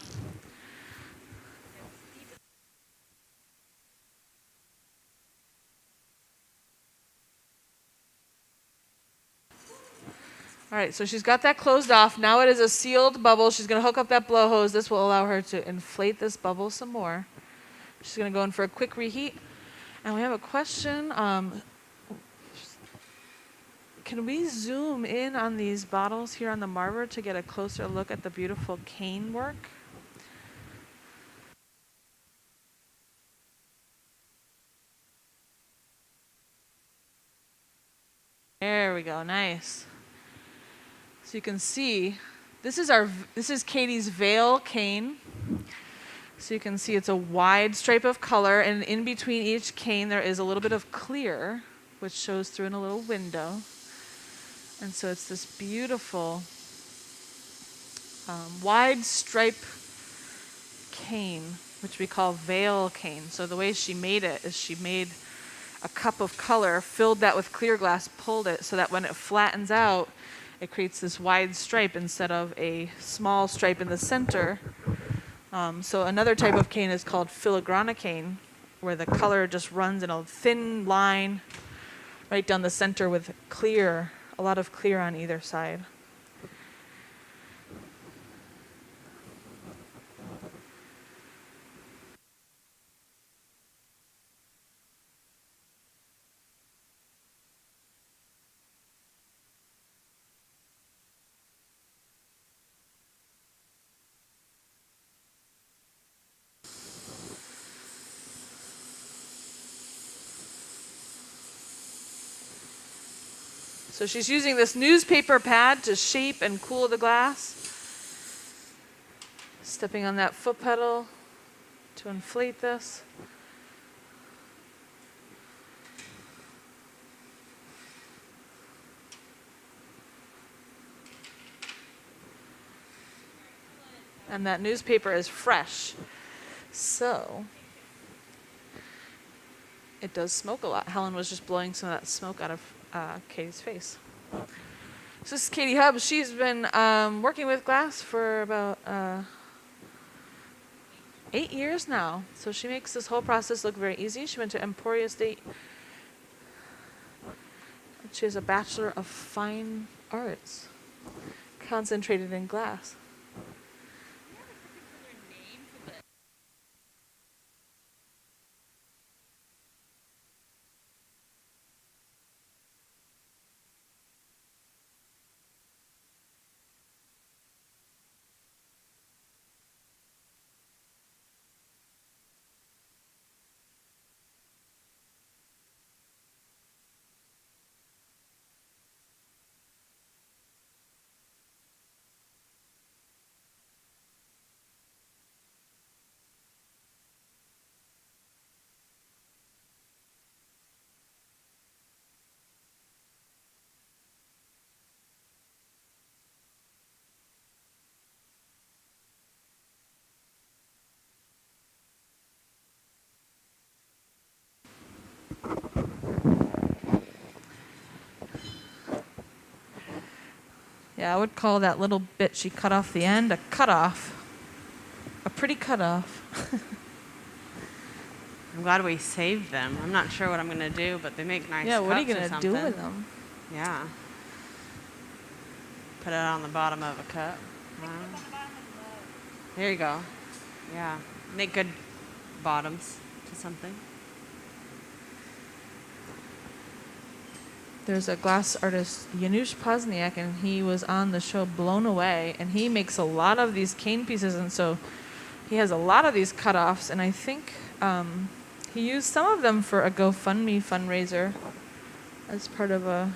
S2: All right, so she's got that closed off. Now it is a sealed bubble. She's going to hook up that blow hose. This will allow her to inflate this bubble some more. She's going to go in for a quick reheat. And we have a question. Can we zoom in on these bottles here on the marver to get a closer look at the beautiful cane work? There we go, nice. So you can see, this is Katie's veil cane. So you can see it's a wide stripe of color, and in between each cane there is a little bit of clear, which shows through in a little window. And so it's this beautiful wide stripe cane, which we call veil cane. So the way she made it is she made a cup of color, filled that with clear glass, pulled it so that when it flattens out, it creates this wide stripe instead of a small stripe in the center. So another type of cane is called filigrana cane, where the color just runs in a thin line right down the center with clear, a lot of clear on either side. So she's using this newspaper pad to shape and cool the glass. Stepping on that foot pedal to inflate this. And that newspaper is fresh. So it does smoke a lot. Helen was just blowing some of that smoke out of Katie's face. So this is Katie Hubbs. She's been working with glass for about 8 years now. So she makes this whole process look very easy. She went to Emporia State. She has a Bachelor of Fine Arts, concentrated in glass. Yeah, I would call that little bit she cut off the end a cutoff. A pretty cutoff.
S1: I'm glad we saved them. I'm not sure what I'm going to do, but they make nice
S2: Yeah, what are you
S1: cups or
S2: going to do
S1: something.
S2: with them?
S1: Yeah. Put it on the bottom of a cup. Wow. There you go. Yeah. Make good bottoms to something.
S2: There's a glass artist, Janusz Pozniak, and he was on the show Blown Away, and he makes a lot of these cane pieces, and so he has a lot of these cutoffs, and I think he used some of them for a GoFundMe fundraiser as part of a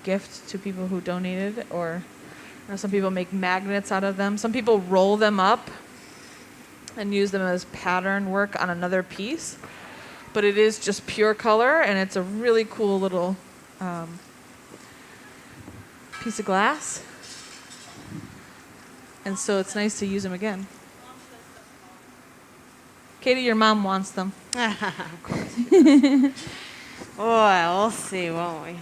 S2: gift to people who donated, or some people make magnets out of them. Some people roll them up and use them as pattern work on another piece. But it is just pure color, and it's a really cool little piece of glass. And so it's nice to use them again. Katie, your mom wants them.
S1: Of course. Boy, we'll see, won't we?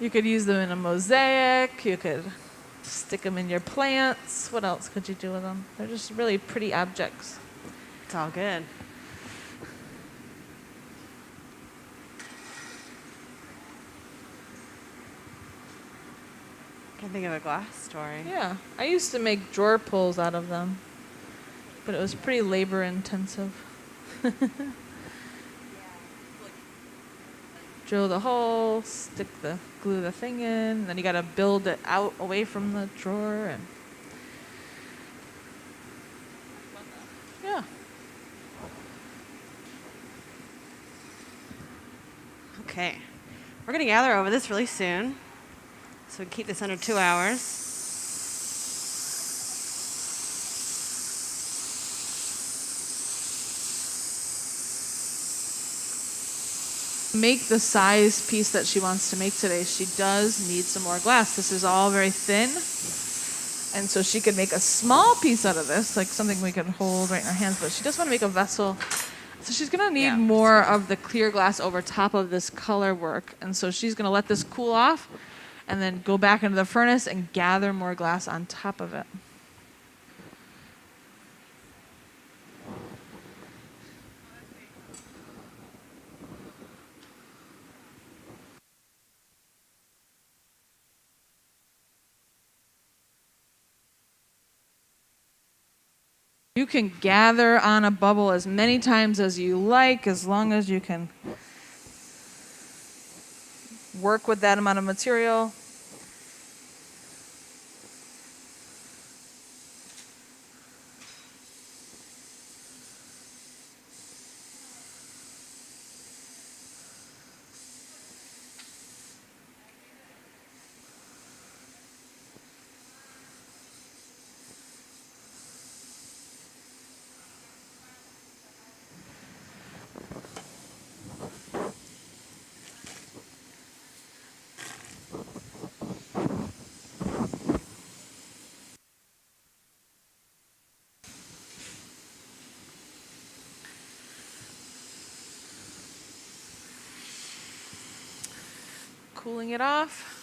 S2: You could use them in a mosaic. You could stick them in your plants. What else could you do with them? They're just really pretty objects.
S1: It's all good. I can think of a glass story.
S2: Yeah, I used to make drawer pulls out of them, but it was pretty labor intensive. Drill the hole, glue the thing in, then you gotta build it out away from the drawer, and yeah.
S1: Okay. We're going to gather over this really soon, so we keep this under 2 hours.
S2: Make the size piece that she wants to make today, she does need some more glass. This is all very thin, and so she could make a small piece out of this, like something we could hold right in our hands, but she does want to make a vessel. So she's going to need more of the clear glass over top of this color work, and so she's going to let this cool off and then go back into the furnace and gather more glass on top of it. You can gather on a bubble as many times as you like, as long as you can work with that amount of material. cooling it off.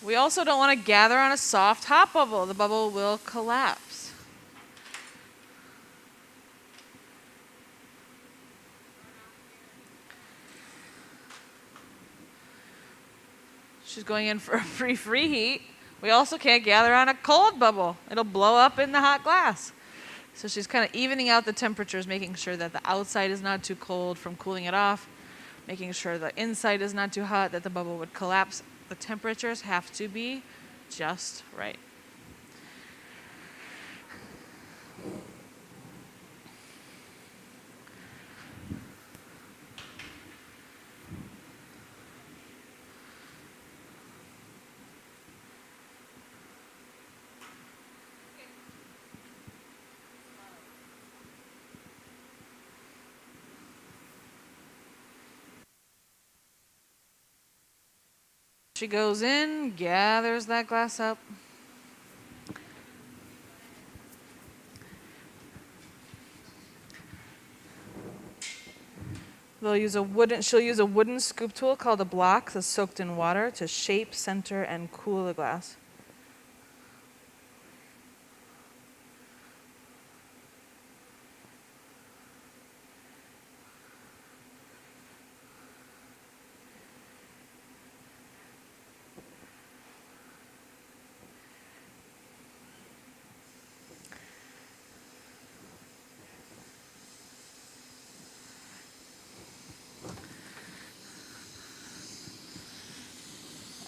S2: We also don't want to gather on a soft hot bubble. The bubble will collapse. She's going in for a free heat. We also can't gather on a cold bubble. It'll blow up in the hot glass. So she's kind of evening out the temperatures, making sure that the outside is not too cold from cooling it off, making sure the inside is not too hot that the bubble would collapse. The temperatures have to be just right. She goes in, gathers that glass up. She'll use a wooden scoop tool called a block that's soaked in water to shape, center, and cool the glass.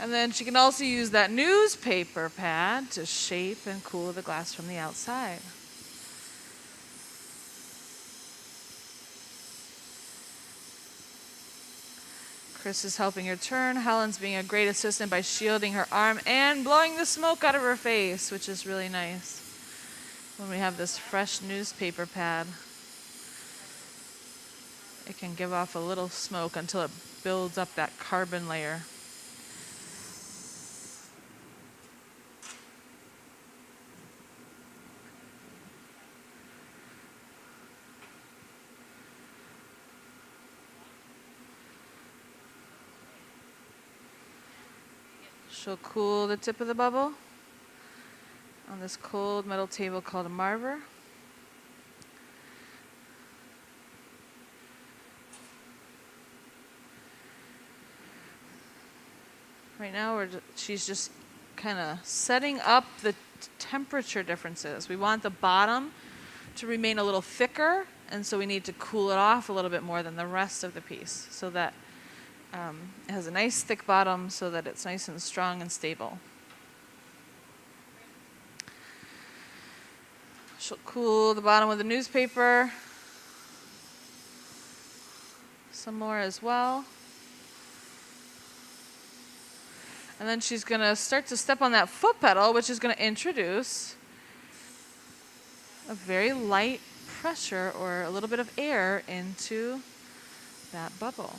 S2: And then she can also use that newspaper pad to shape and cool the glass from the outside. Chris is helping her turn. Helen's being a great assistant by shielding her arm and blowing the smoke out of her face, which is really nice when we have this fresh newspaper pad. It can give off a little smoke until it builds up that carbon layer. She'll cool the tip of the bubble on this cold metal table called a marver. Right now, she's just kind of setting up the temperature differences. We want the bottom to remain a little thicker, and so we need to cool it off a little bit more than the rest of the piece so that it has a nice thick bottom so that it's nice and strong and stable. She'll cool the bottom with the newspaper. Some more as well. And then she's going to start to step on that foot pedal, which is going to introduce a very light pressure or a little bit of air into that bubble.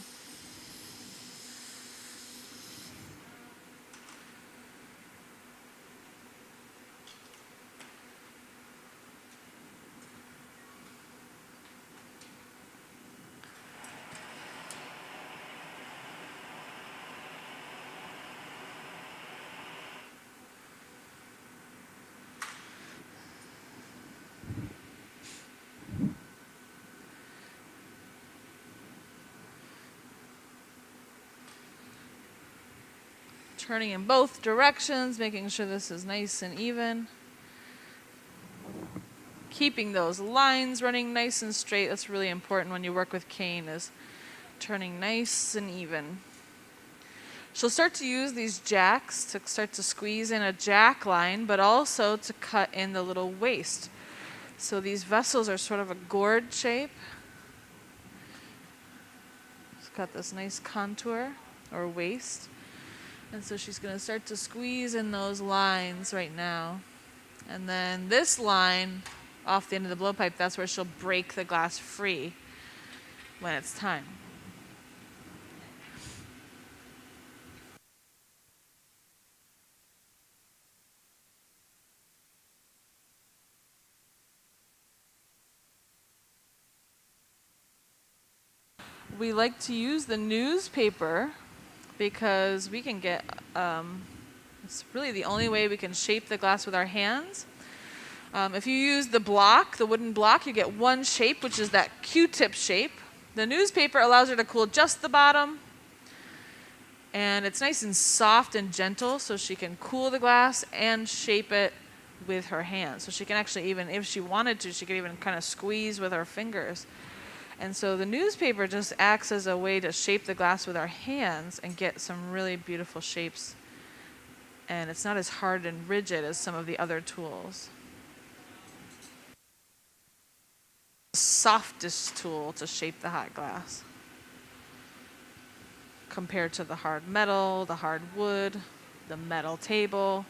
S2: Turning in both directions, making sure this is nice and even. Keeping those lines running nice and straight. That's really important when you work with cane, is turning nice and even. She'll start to use these jacks to start to squeeze in a jack line, but also to cut in the little waist. So these vessels are sort of a gourd shape. It's got this nice contour or waist. And so she's going to start to squeeze in those lines right now. And then this line off the end of the blowpipe, that's where she'll break the glass free when it's time. We like to use the newspaper because we can get, it's really the only way we can shape the glass with our hands. If you use the block, the wooden block, you get one shape, which is that Q-tip shape. The newspaper allows her to cool just the bottom, and it's nice and soft and gentle, so she can cool the glass and shape it with her hands. So she can actually, even if she wanted to, she could even kind of squeeze with her fingers. And so the newspaper just acts as a way to shape the glass with our hands and get some really beautiful shapes. And it's not as hard and rigid as some of the other tools. The softest tool to shape the hot glass compared to the hard metal, the hard wood, the metal table.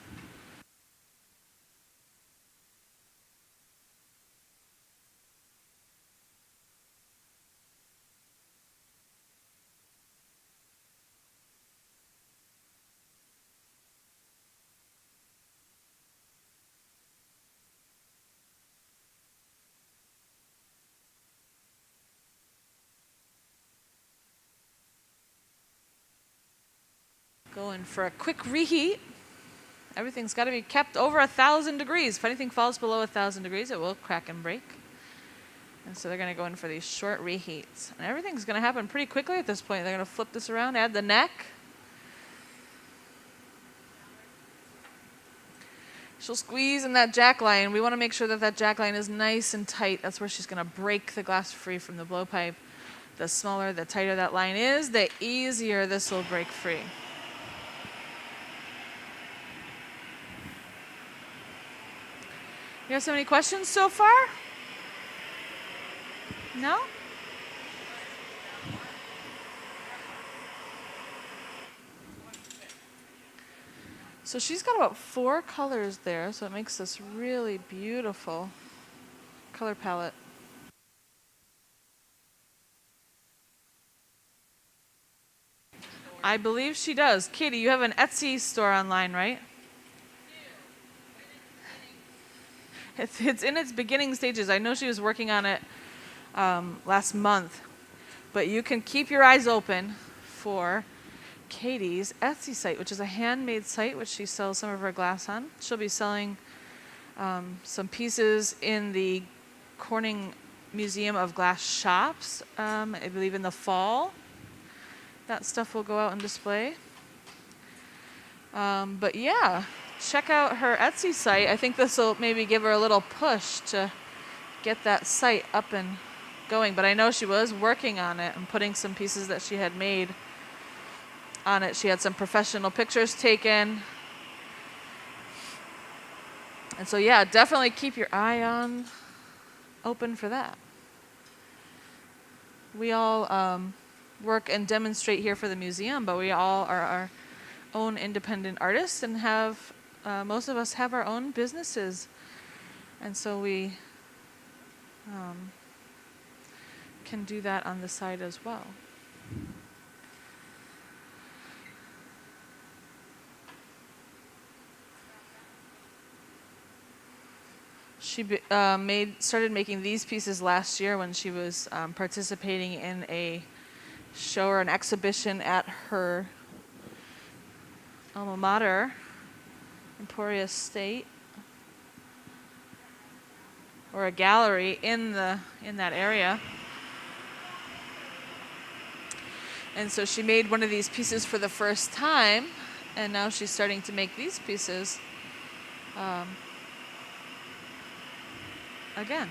S2: Going for a quick reheat. Everything's got to be kept over 1,000 degrees. If anything falls below 1,000 degrees, it will crack and break. And so they're going to go in for these short reheats. And everything's going to happen pretty quickly at this point. They're going to flip this around, add the neck. She'll squeeze in that jack line. We want to make sure that that jack line is nice and tight. That's where she's going to break the glass free from the blowpipe. The smaller, the tighter that line is, the easier this will break free. You guys have any questions so far? No? So she's got about 4 colors there, so it makes this really beautiful color palette. I believe she does. Katie, you have an Etsy store online, right? It's in its beginning stages. I know she was working on it last month. But you can keep your eyes open for Katie's Etsy site, which is a handmade site which she sells some of her glass on. She'll be selling some pieces in the Corning Museum of Glass shops, I believe in the fall. That stuff will go out and display. But yeah, check out her Etsy site. I think this will maybe give her a little push to get that site up and going. But I know she was working on it and putting some pieces that she had made on it. She had some professional pictures taken. And so yeah, definitely keep your eye open for that. We all work and demonstrate here for the museum, but we all are our own independent artists and have most of us have our own businesses, and so we can do that on the side as well. She started making these pieces last year when she was participating in a show or an exhibition at her alma mater, Emporia State, or a gallery in that area. And so she made one of these pieces for the first time, and now she's starting to make these pieces again.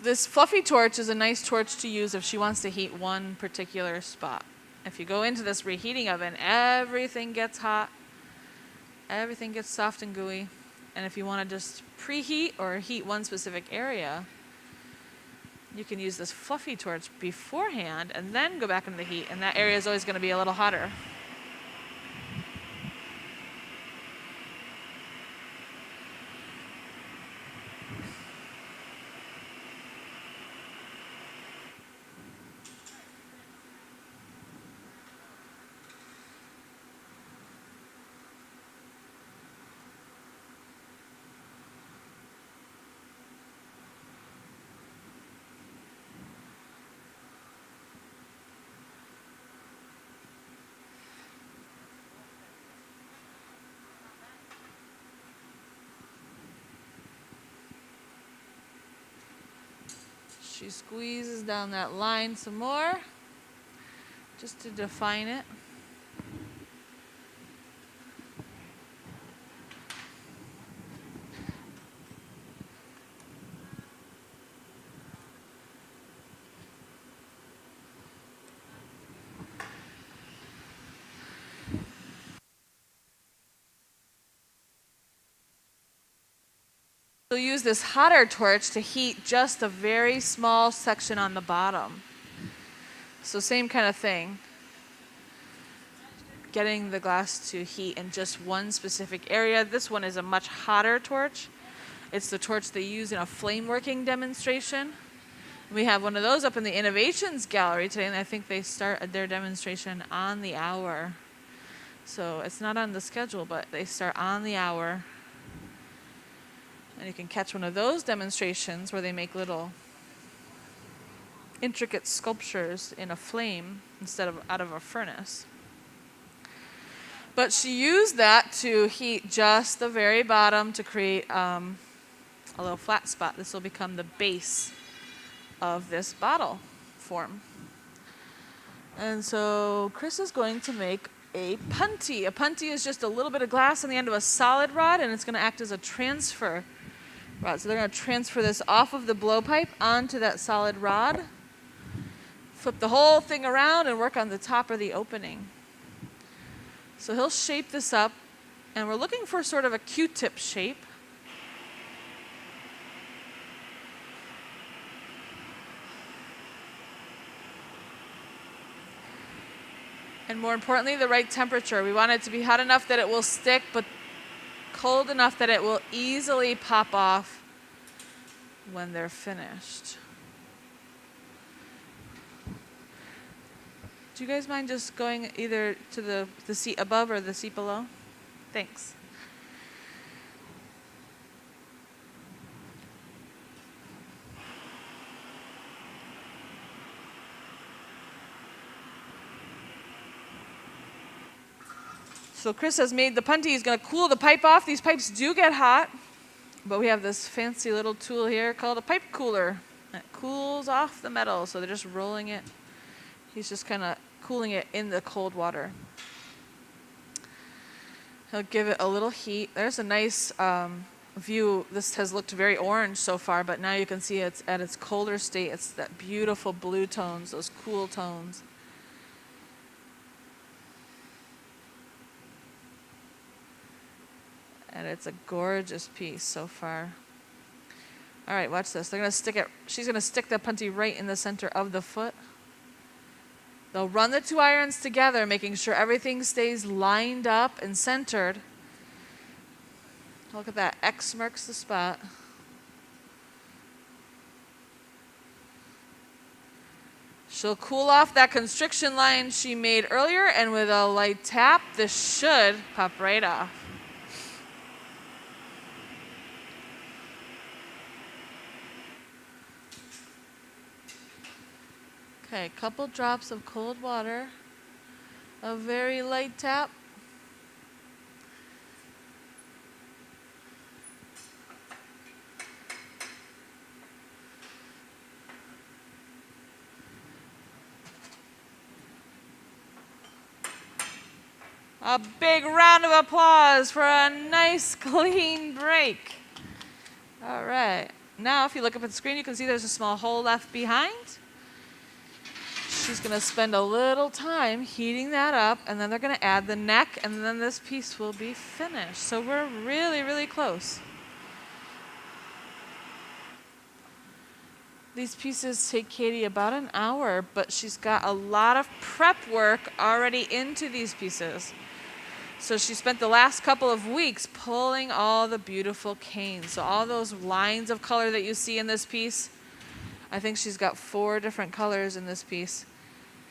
S2: This fluffy torch is a nice torch to use if she wants to heat one particular spot. If you go into this reheating oven, everything gets hot, everything gets soft and gooey. And if you want to just preheat or heat one specific area, you can use this fluffy torch beforehand and then go back into the heat, and that area is always going to be a little hotter. She squeezes down that line some more, just to define it. We'll use this hot air torch to heat just a very small section on the bottom. So same kind of thing. Getting the glass to heat in just one specific area. This one is a much hotter torch. It's the torch they use in a flame working demonstration. We have one of those up in the Innovations Gallery today, and I think they start their demonstration on the hour. So it's not on the schedule, but they start on the hour. And you can catch one of those demonstrations where they make little intricate sculptures in a flame instead of out of a furnace. But she used that to heat just the very bottom to create a little flat spot. This will become the base of this bottle form. And so Chris is going to make a punty. A punty is just a little bit of glass on the end of a solid rod, and it's going to act as a transfer rod. So they're going to transfer this off of the blowpipe onto that solid rod, flip the whole thing around, and work on the top of the opening. So he'll shape this up, and we're looking for sort of a Q-tip shape. And more importantly, the right temperature. We want it to be hot enough that it will stick, but cold enough that it will easily pop off when they're finished. Do you guys mind just going either to the seat above or the seat below? Thanks. So Chris has made the punty. He's going to cool the pipe off. These pipes do get hot, but we have this fancy little tool here called a pipe cooler that cools off the metal. So they're just rolling it. He's just kind of cooling it in the cold water. He'll give it a little heat. There's a nice view. This has looked very orange so far, but now you can see it's at its colder state. It's that beautiful blue tones, those cool tones. And it's a gorgeous piece so far. All right, watch this. They're going to stick it. She's going to stick the punty right in the center of the foot. They'll run the two irons together, making sure everything stays lined up and centered. Look at that. X marks the spot. She'll cool off that constriction line she made earlier, and with a light tap, this should pop right off. Okay, a couple drops of cold water, a very light tap. A big round of applause for a nice clean break. All right, now if you look up at the screen, you can see there's a small hole left behind. She's going to spend a little time heating that up, and then they're going to add the neck, and then this piece will be finished. So we're really, really close. These pieces take Katie about an hour, but she's got a lot of prep work already into these pieces. So she spent the last couple of weeks pulling all the beautiful canes. So all those lines of color that you see in this piece, I think she's got 4 different colors in this piece.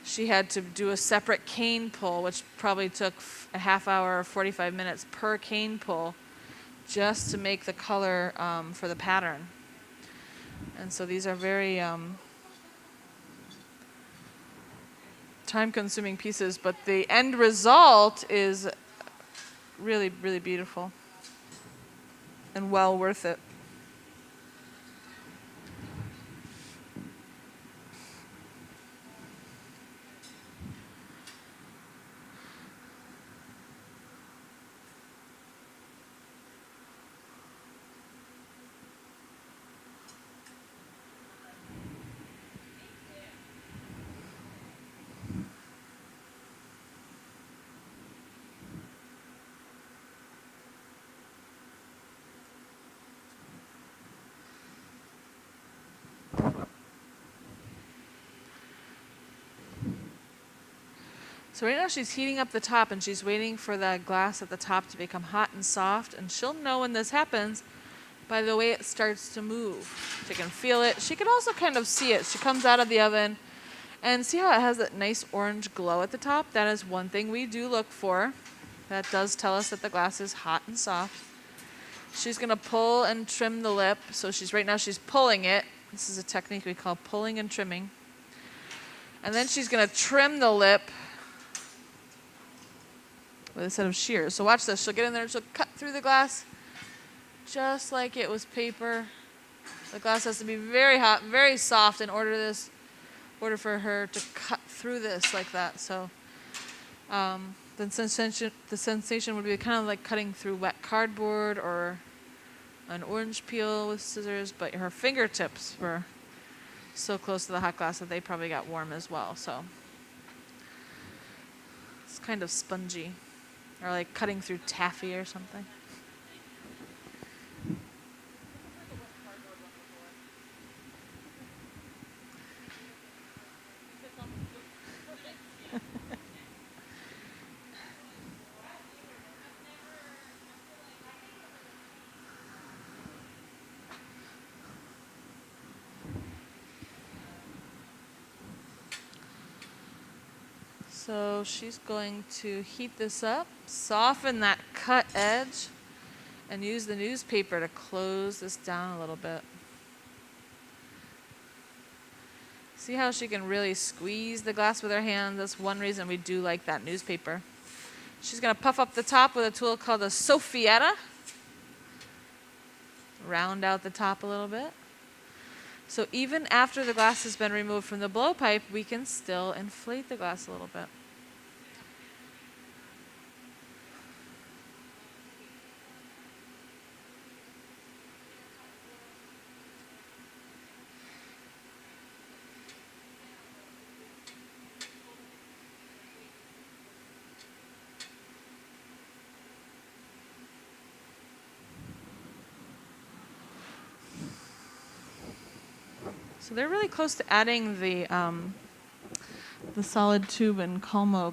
S2: She had to do a separate cane pull, which probably took a half hour or 45 minutes per cane pull just to make the color for the pattern. And so these are very time-consuming pieces, but the end result is really, really beautiful and well worth it. So right now she's heating up the top and she's waiting for the glass at the top to become hot and soft. And she'll know when this happens by the way it starts to move. She can feel it. She can also kind of see it. She comes out of the oven and see how it has that nice orange glow at the top? That is one thing we do look for. That does tell us that the glass is hot and soft. She's going to pull and trim the lip. So right now she's pulling it. This is a technique we call pulling and trimming. And then she's going to trim the lip with a set of shears. So watch this. She'll get in there and she'll cut through the glass just like it was paper. The glass has to be very hot, very soft in order for her to cut through this like that. So the sensation would be kind of like cutting through wet cardboard or an orange peel with scissors, but her fingertips were so close to the hot glass that they probably got warm as well. So it's kind of spongy, or like cutting through taffy or something. So she's going to heat this up, soften that cut edge, and use the newspaper to close this down a little bit. See how she can really squeeze the glass with her hand? That's one reason we do like that newspaper. She's going to puff up the top with a tool called a soffietta. Round out the top a little bit. So even after the glass has been removed from the blowpipe, we can still inflate the glass a little bit. So they're really close to adding the solid tube and encalmo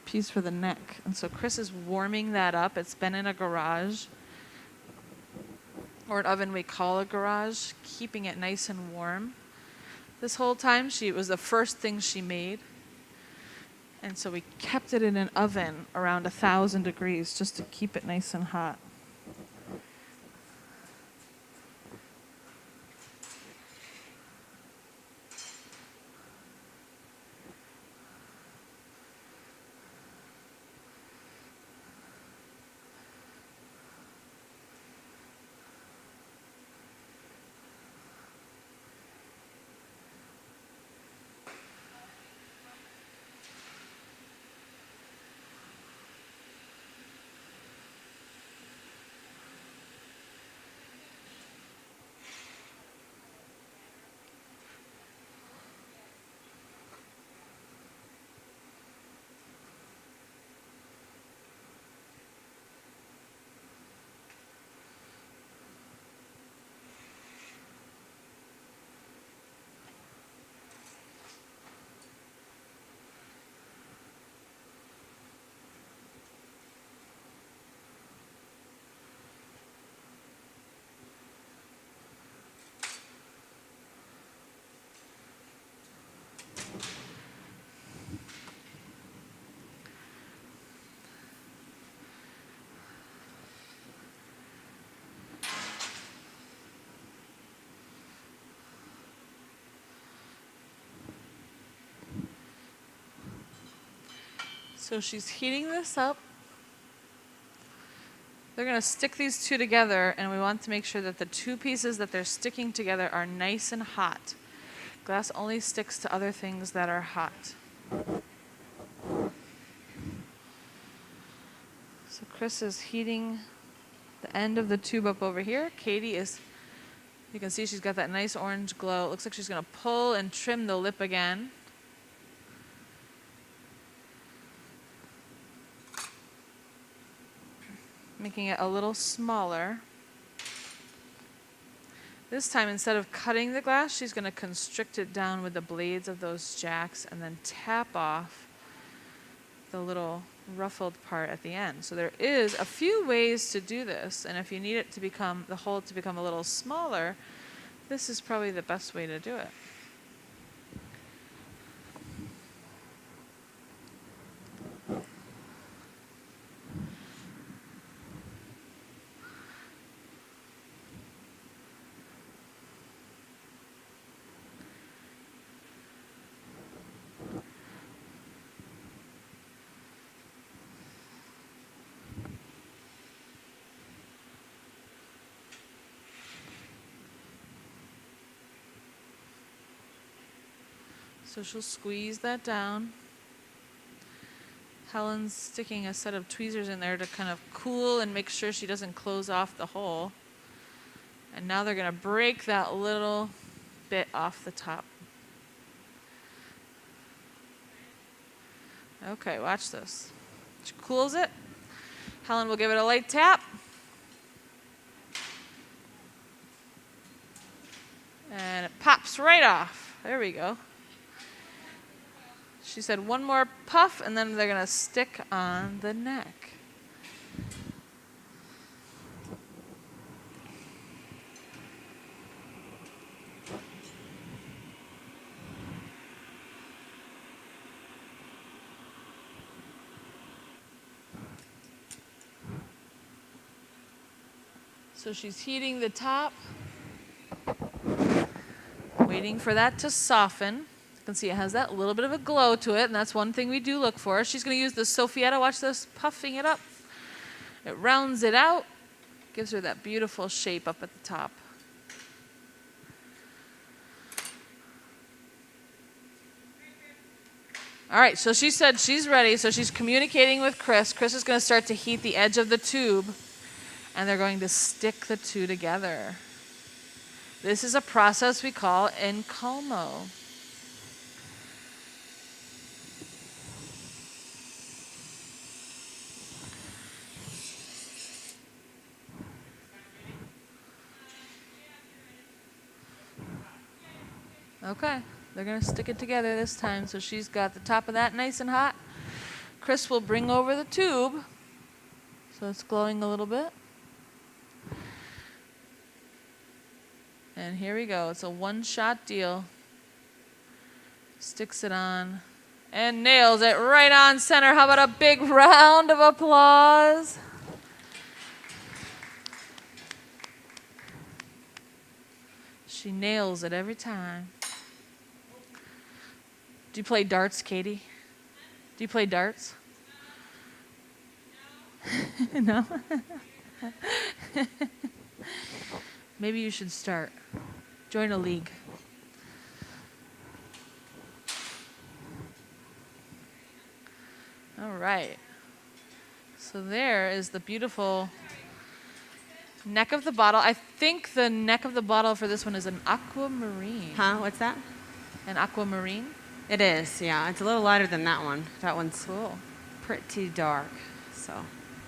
S2: piece for the neck. And so Chris is warming that up. It's been in a garage, or an oven we call a garage, keeping it nice and warm. This whole time, it was the first thing she made. And so we kept it in an oven around 1,000 degrees just to keep it nice and hot. So she's heating this up. They're going to stick these two together, and we want to make sure that the two pieces that they're sticking together are nice and hot. Glass only sticks to other things that are hot. So Chris is heating the end of the tube up over here. Katie is, you can see she's got that nice orange glow. It looks like she's going to pull and trim the lip again. Making it a little smaller. This time, instead of cutting the glass, she's going to constrict it down with the blades of those jacks and then tap off the little ruffled part at the end. So there is a few ways to do this, and if you need it to become, the hole to become a little smaller, this is probably the best way to do it. So she'll squeeze that down. Helen's sticking a set of tweezers in there to kind of cool and make sure she doesn't close off the hole. And now they're going to break that little bit off the top. Okay, watch this. She cools it. Helen will give it a light tap. And it pops right off. There we go. She said one more puff, and then they're going to stick on the neck. So she's heating the top, waiting for that to soften. You can see it has that little bit of a glow to it, and that's one thing we do look for. She's going to use the Sophietta, watch this, puffing it up. It rounds it out, gives her that beautiful shape up at the top. All right, so she said she's ready, so she's communicating with Chris. Chris is going to start to heat the edge of the tube, and they're going to stick the two together. This is a process we call encalmo. Okay, they're going to stick it together this time. So she's got the top of that nice and hot. Chris will bring over the tube so it's glowing a little bit. And here we go. It's a one-shot deal. Sticks it on and nails it right on center. How about a big round of applause? She nails it every time. Do you play darts, Katie? Do you play darts? No? Maybe you should start. Join a league. All right. So there is the beautiful neck of the bottle. I think the neck of the bottle for this one is an aquamarine.
S1: Huh? What's that?
S2: An aquamarine?
S1: It is, yeah. It's a little lighter than that one. That one's
S2: Cool.
S1: pretty dark, so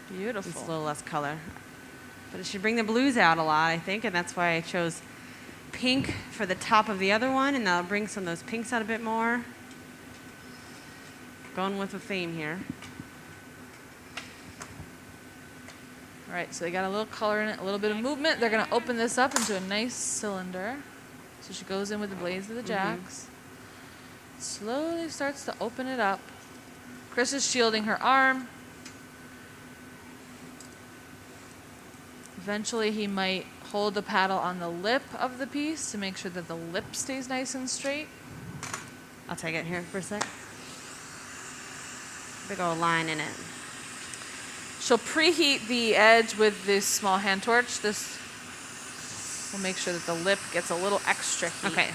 S2: Beautiful.
S1: it's a little less color. But it should bring the blues out a lot, I think, and that's why I chose pink for the top of the other one, and that'll bring some of those pinks out a bit more. Going with the theme here.
S2: All right, so they got a little color in it, a little bit of movement. They're going to open this up into a nice cylinder. So she goes in with the blades of the jacks. Slowly starts to open it up. Chris is shielding her arm. Eventually he might hold the paddle on the lip of the piece to make sure that the lip stays nice and straight.
S1: I'll take it here for a sec. Big old line in it.
S2: She'll preheat the edge with this small hand torch. This will make sure that the lip gets a little extra heat.
S1: Okay.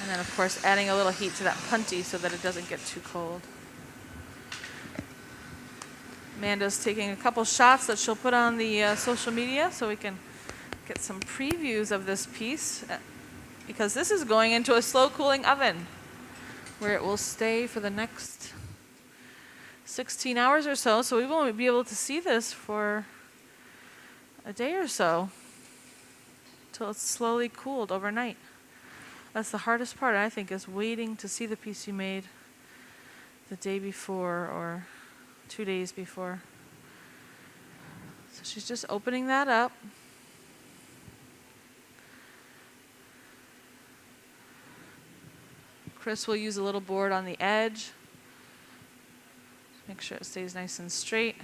S2: And then, of course, adding a little heat to that punty so that it doesn't get too cold. Amanda's taking a couple shots that she'll put on the social media so we can get some previews of this piece, because this is going into a slow cooling oven where it will stay for the next 16 hours or so. So we won't be able to see this for a day or so till it's slowly cooled overnight. That's the hardest part, I think, is waiting to see the piece you made the day before or 2 days before. So she's just opening that up. Chris will use a little board on the edge. Make sure it stays nice and straight.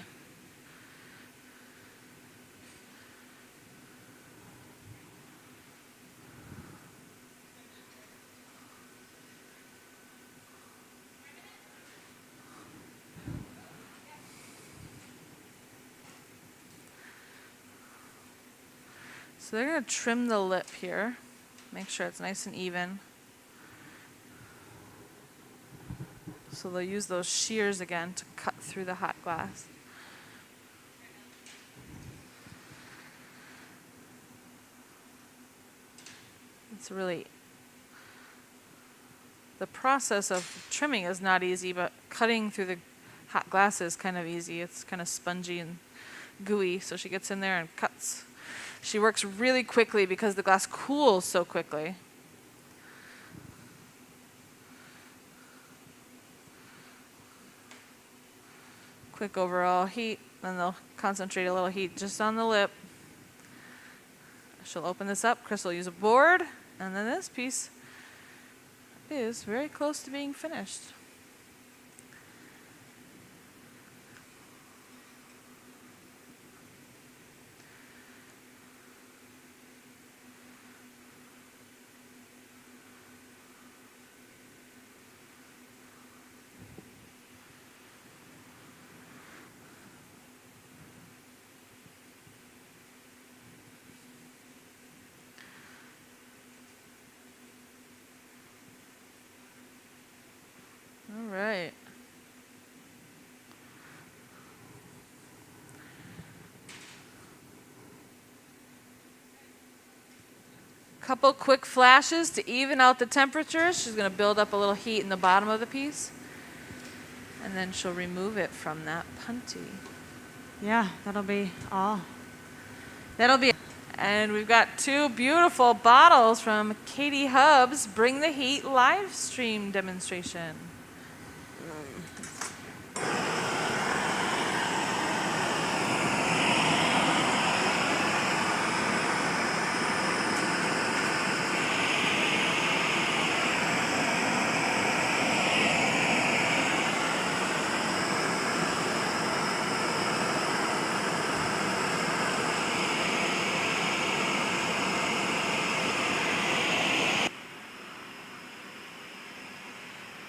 S2: So they're going to trim the lip here. Make sure it's nice and even. So they'll use those shears again to cut through the hot glass. It's really, the process of trimming is not easy, but cutting through the hot glass is kind of easy. It's kind of spongy and gooey, so she gets in there and cuts. She works really quickly because the glass cools so quickly. Quick overall heat, then they'll concentrate a little heat just on the lip. She'll open this up. Chris will use a board, and then this piece is very close to being finished. All right. Couple quick flashes to even out the temperature. She's going to build up a little heat in the bottom of the piece. And then she'll remove it from that punty.
S1: Yeah, that'll be all. That'll be.
S2: And we've got 2 beautiful bottles from Katie Hubbs' Bring the Heat live stream demonstration.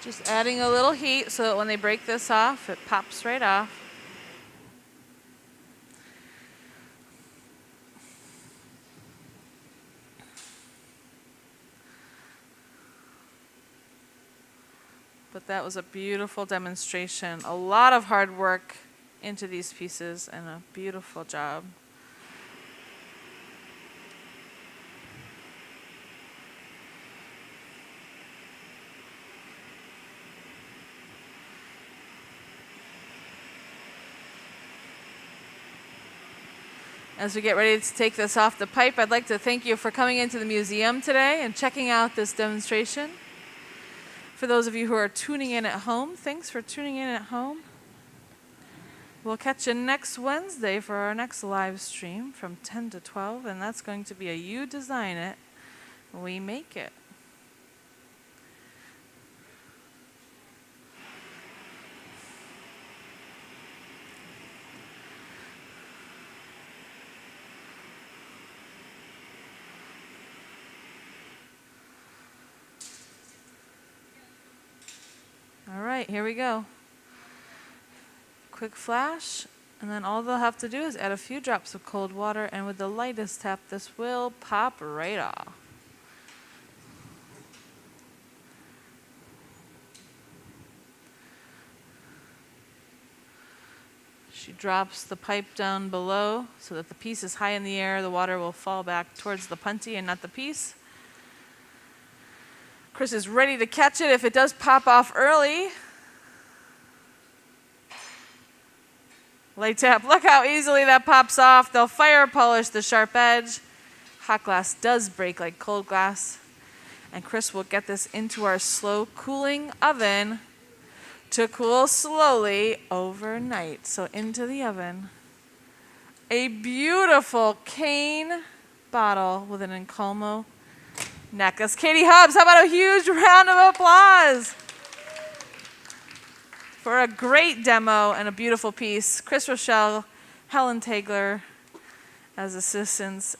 S2: Just adding a little heat so that when they break this off, it pops right off. But that was a beautiful demonstration. A lot of hard work into these pieces and a beautiful job. As we get ready to take this off the pipe, I'd like to thank you for coming into the museum today and checking out this demonstration. For those of you who are tuning in at home, thanks for tuning in at home. We'll catch you next Wednesday for our next live stream from 10 to 12, and that's going to be a You Design It, We Make It. All right, here we go. Quick flash, and then all they'll have to do is add a few drops of cold water, and with the lightest tap, this will pop right off. She drops the pipe down below so that the piece is high in the air. The water will fall back towards the punty and not the piece. Chris is ready to catch it if it does pop off early. Light tap. Look how easily that pops off. They'll fire polish the sharp edge. Hot glass does break like cold glass. And Chris will get this into our slow cooling oven to cool slowly overnight. So into the oven. A beautiful cane bottle with an encalmo neck. That's Katie Hubbs. How about a huge round of applause for a great demo and a beautiful piece. Chris Rochelle, Helen Tagler as assistants,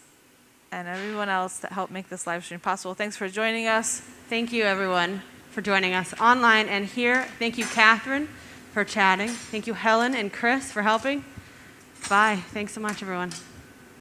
S2: and everyone else that helped make this live stream possible. Thanks for joining us.
S1: Thank you, everyone, for joining us online and here. Thank you, Catherine, for chatting. Thank you, Helen and Chris, for helping. Bye. Thanks so much, everyone.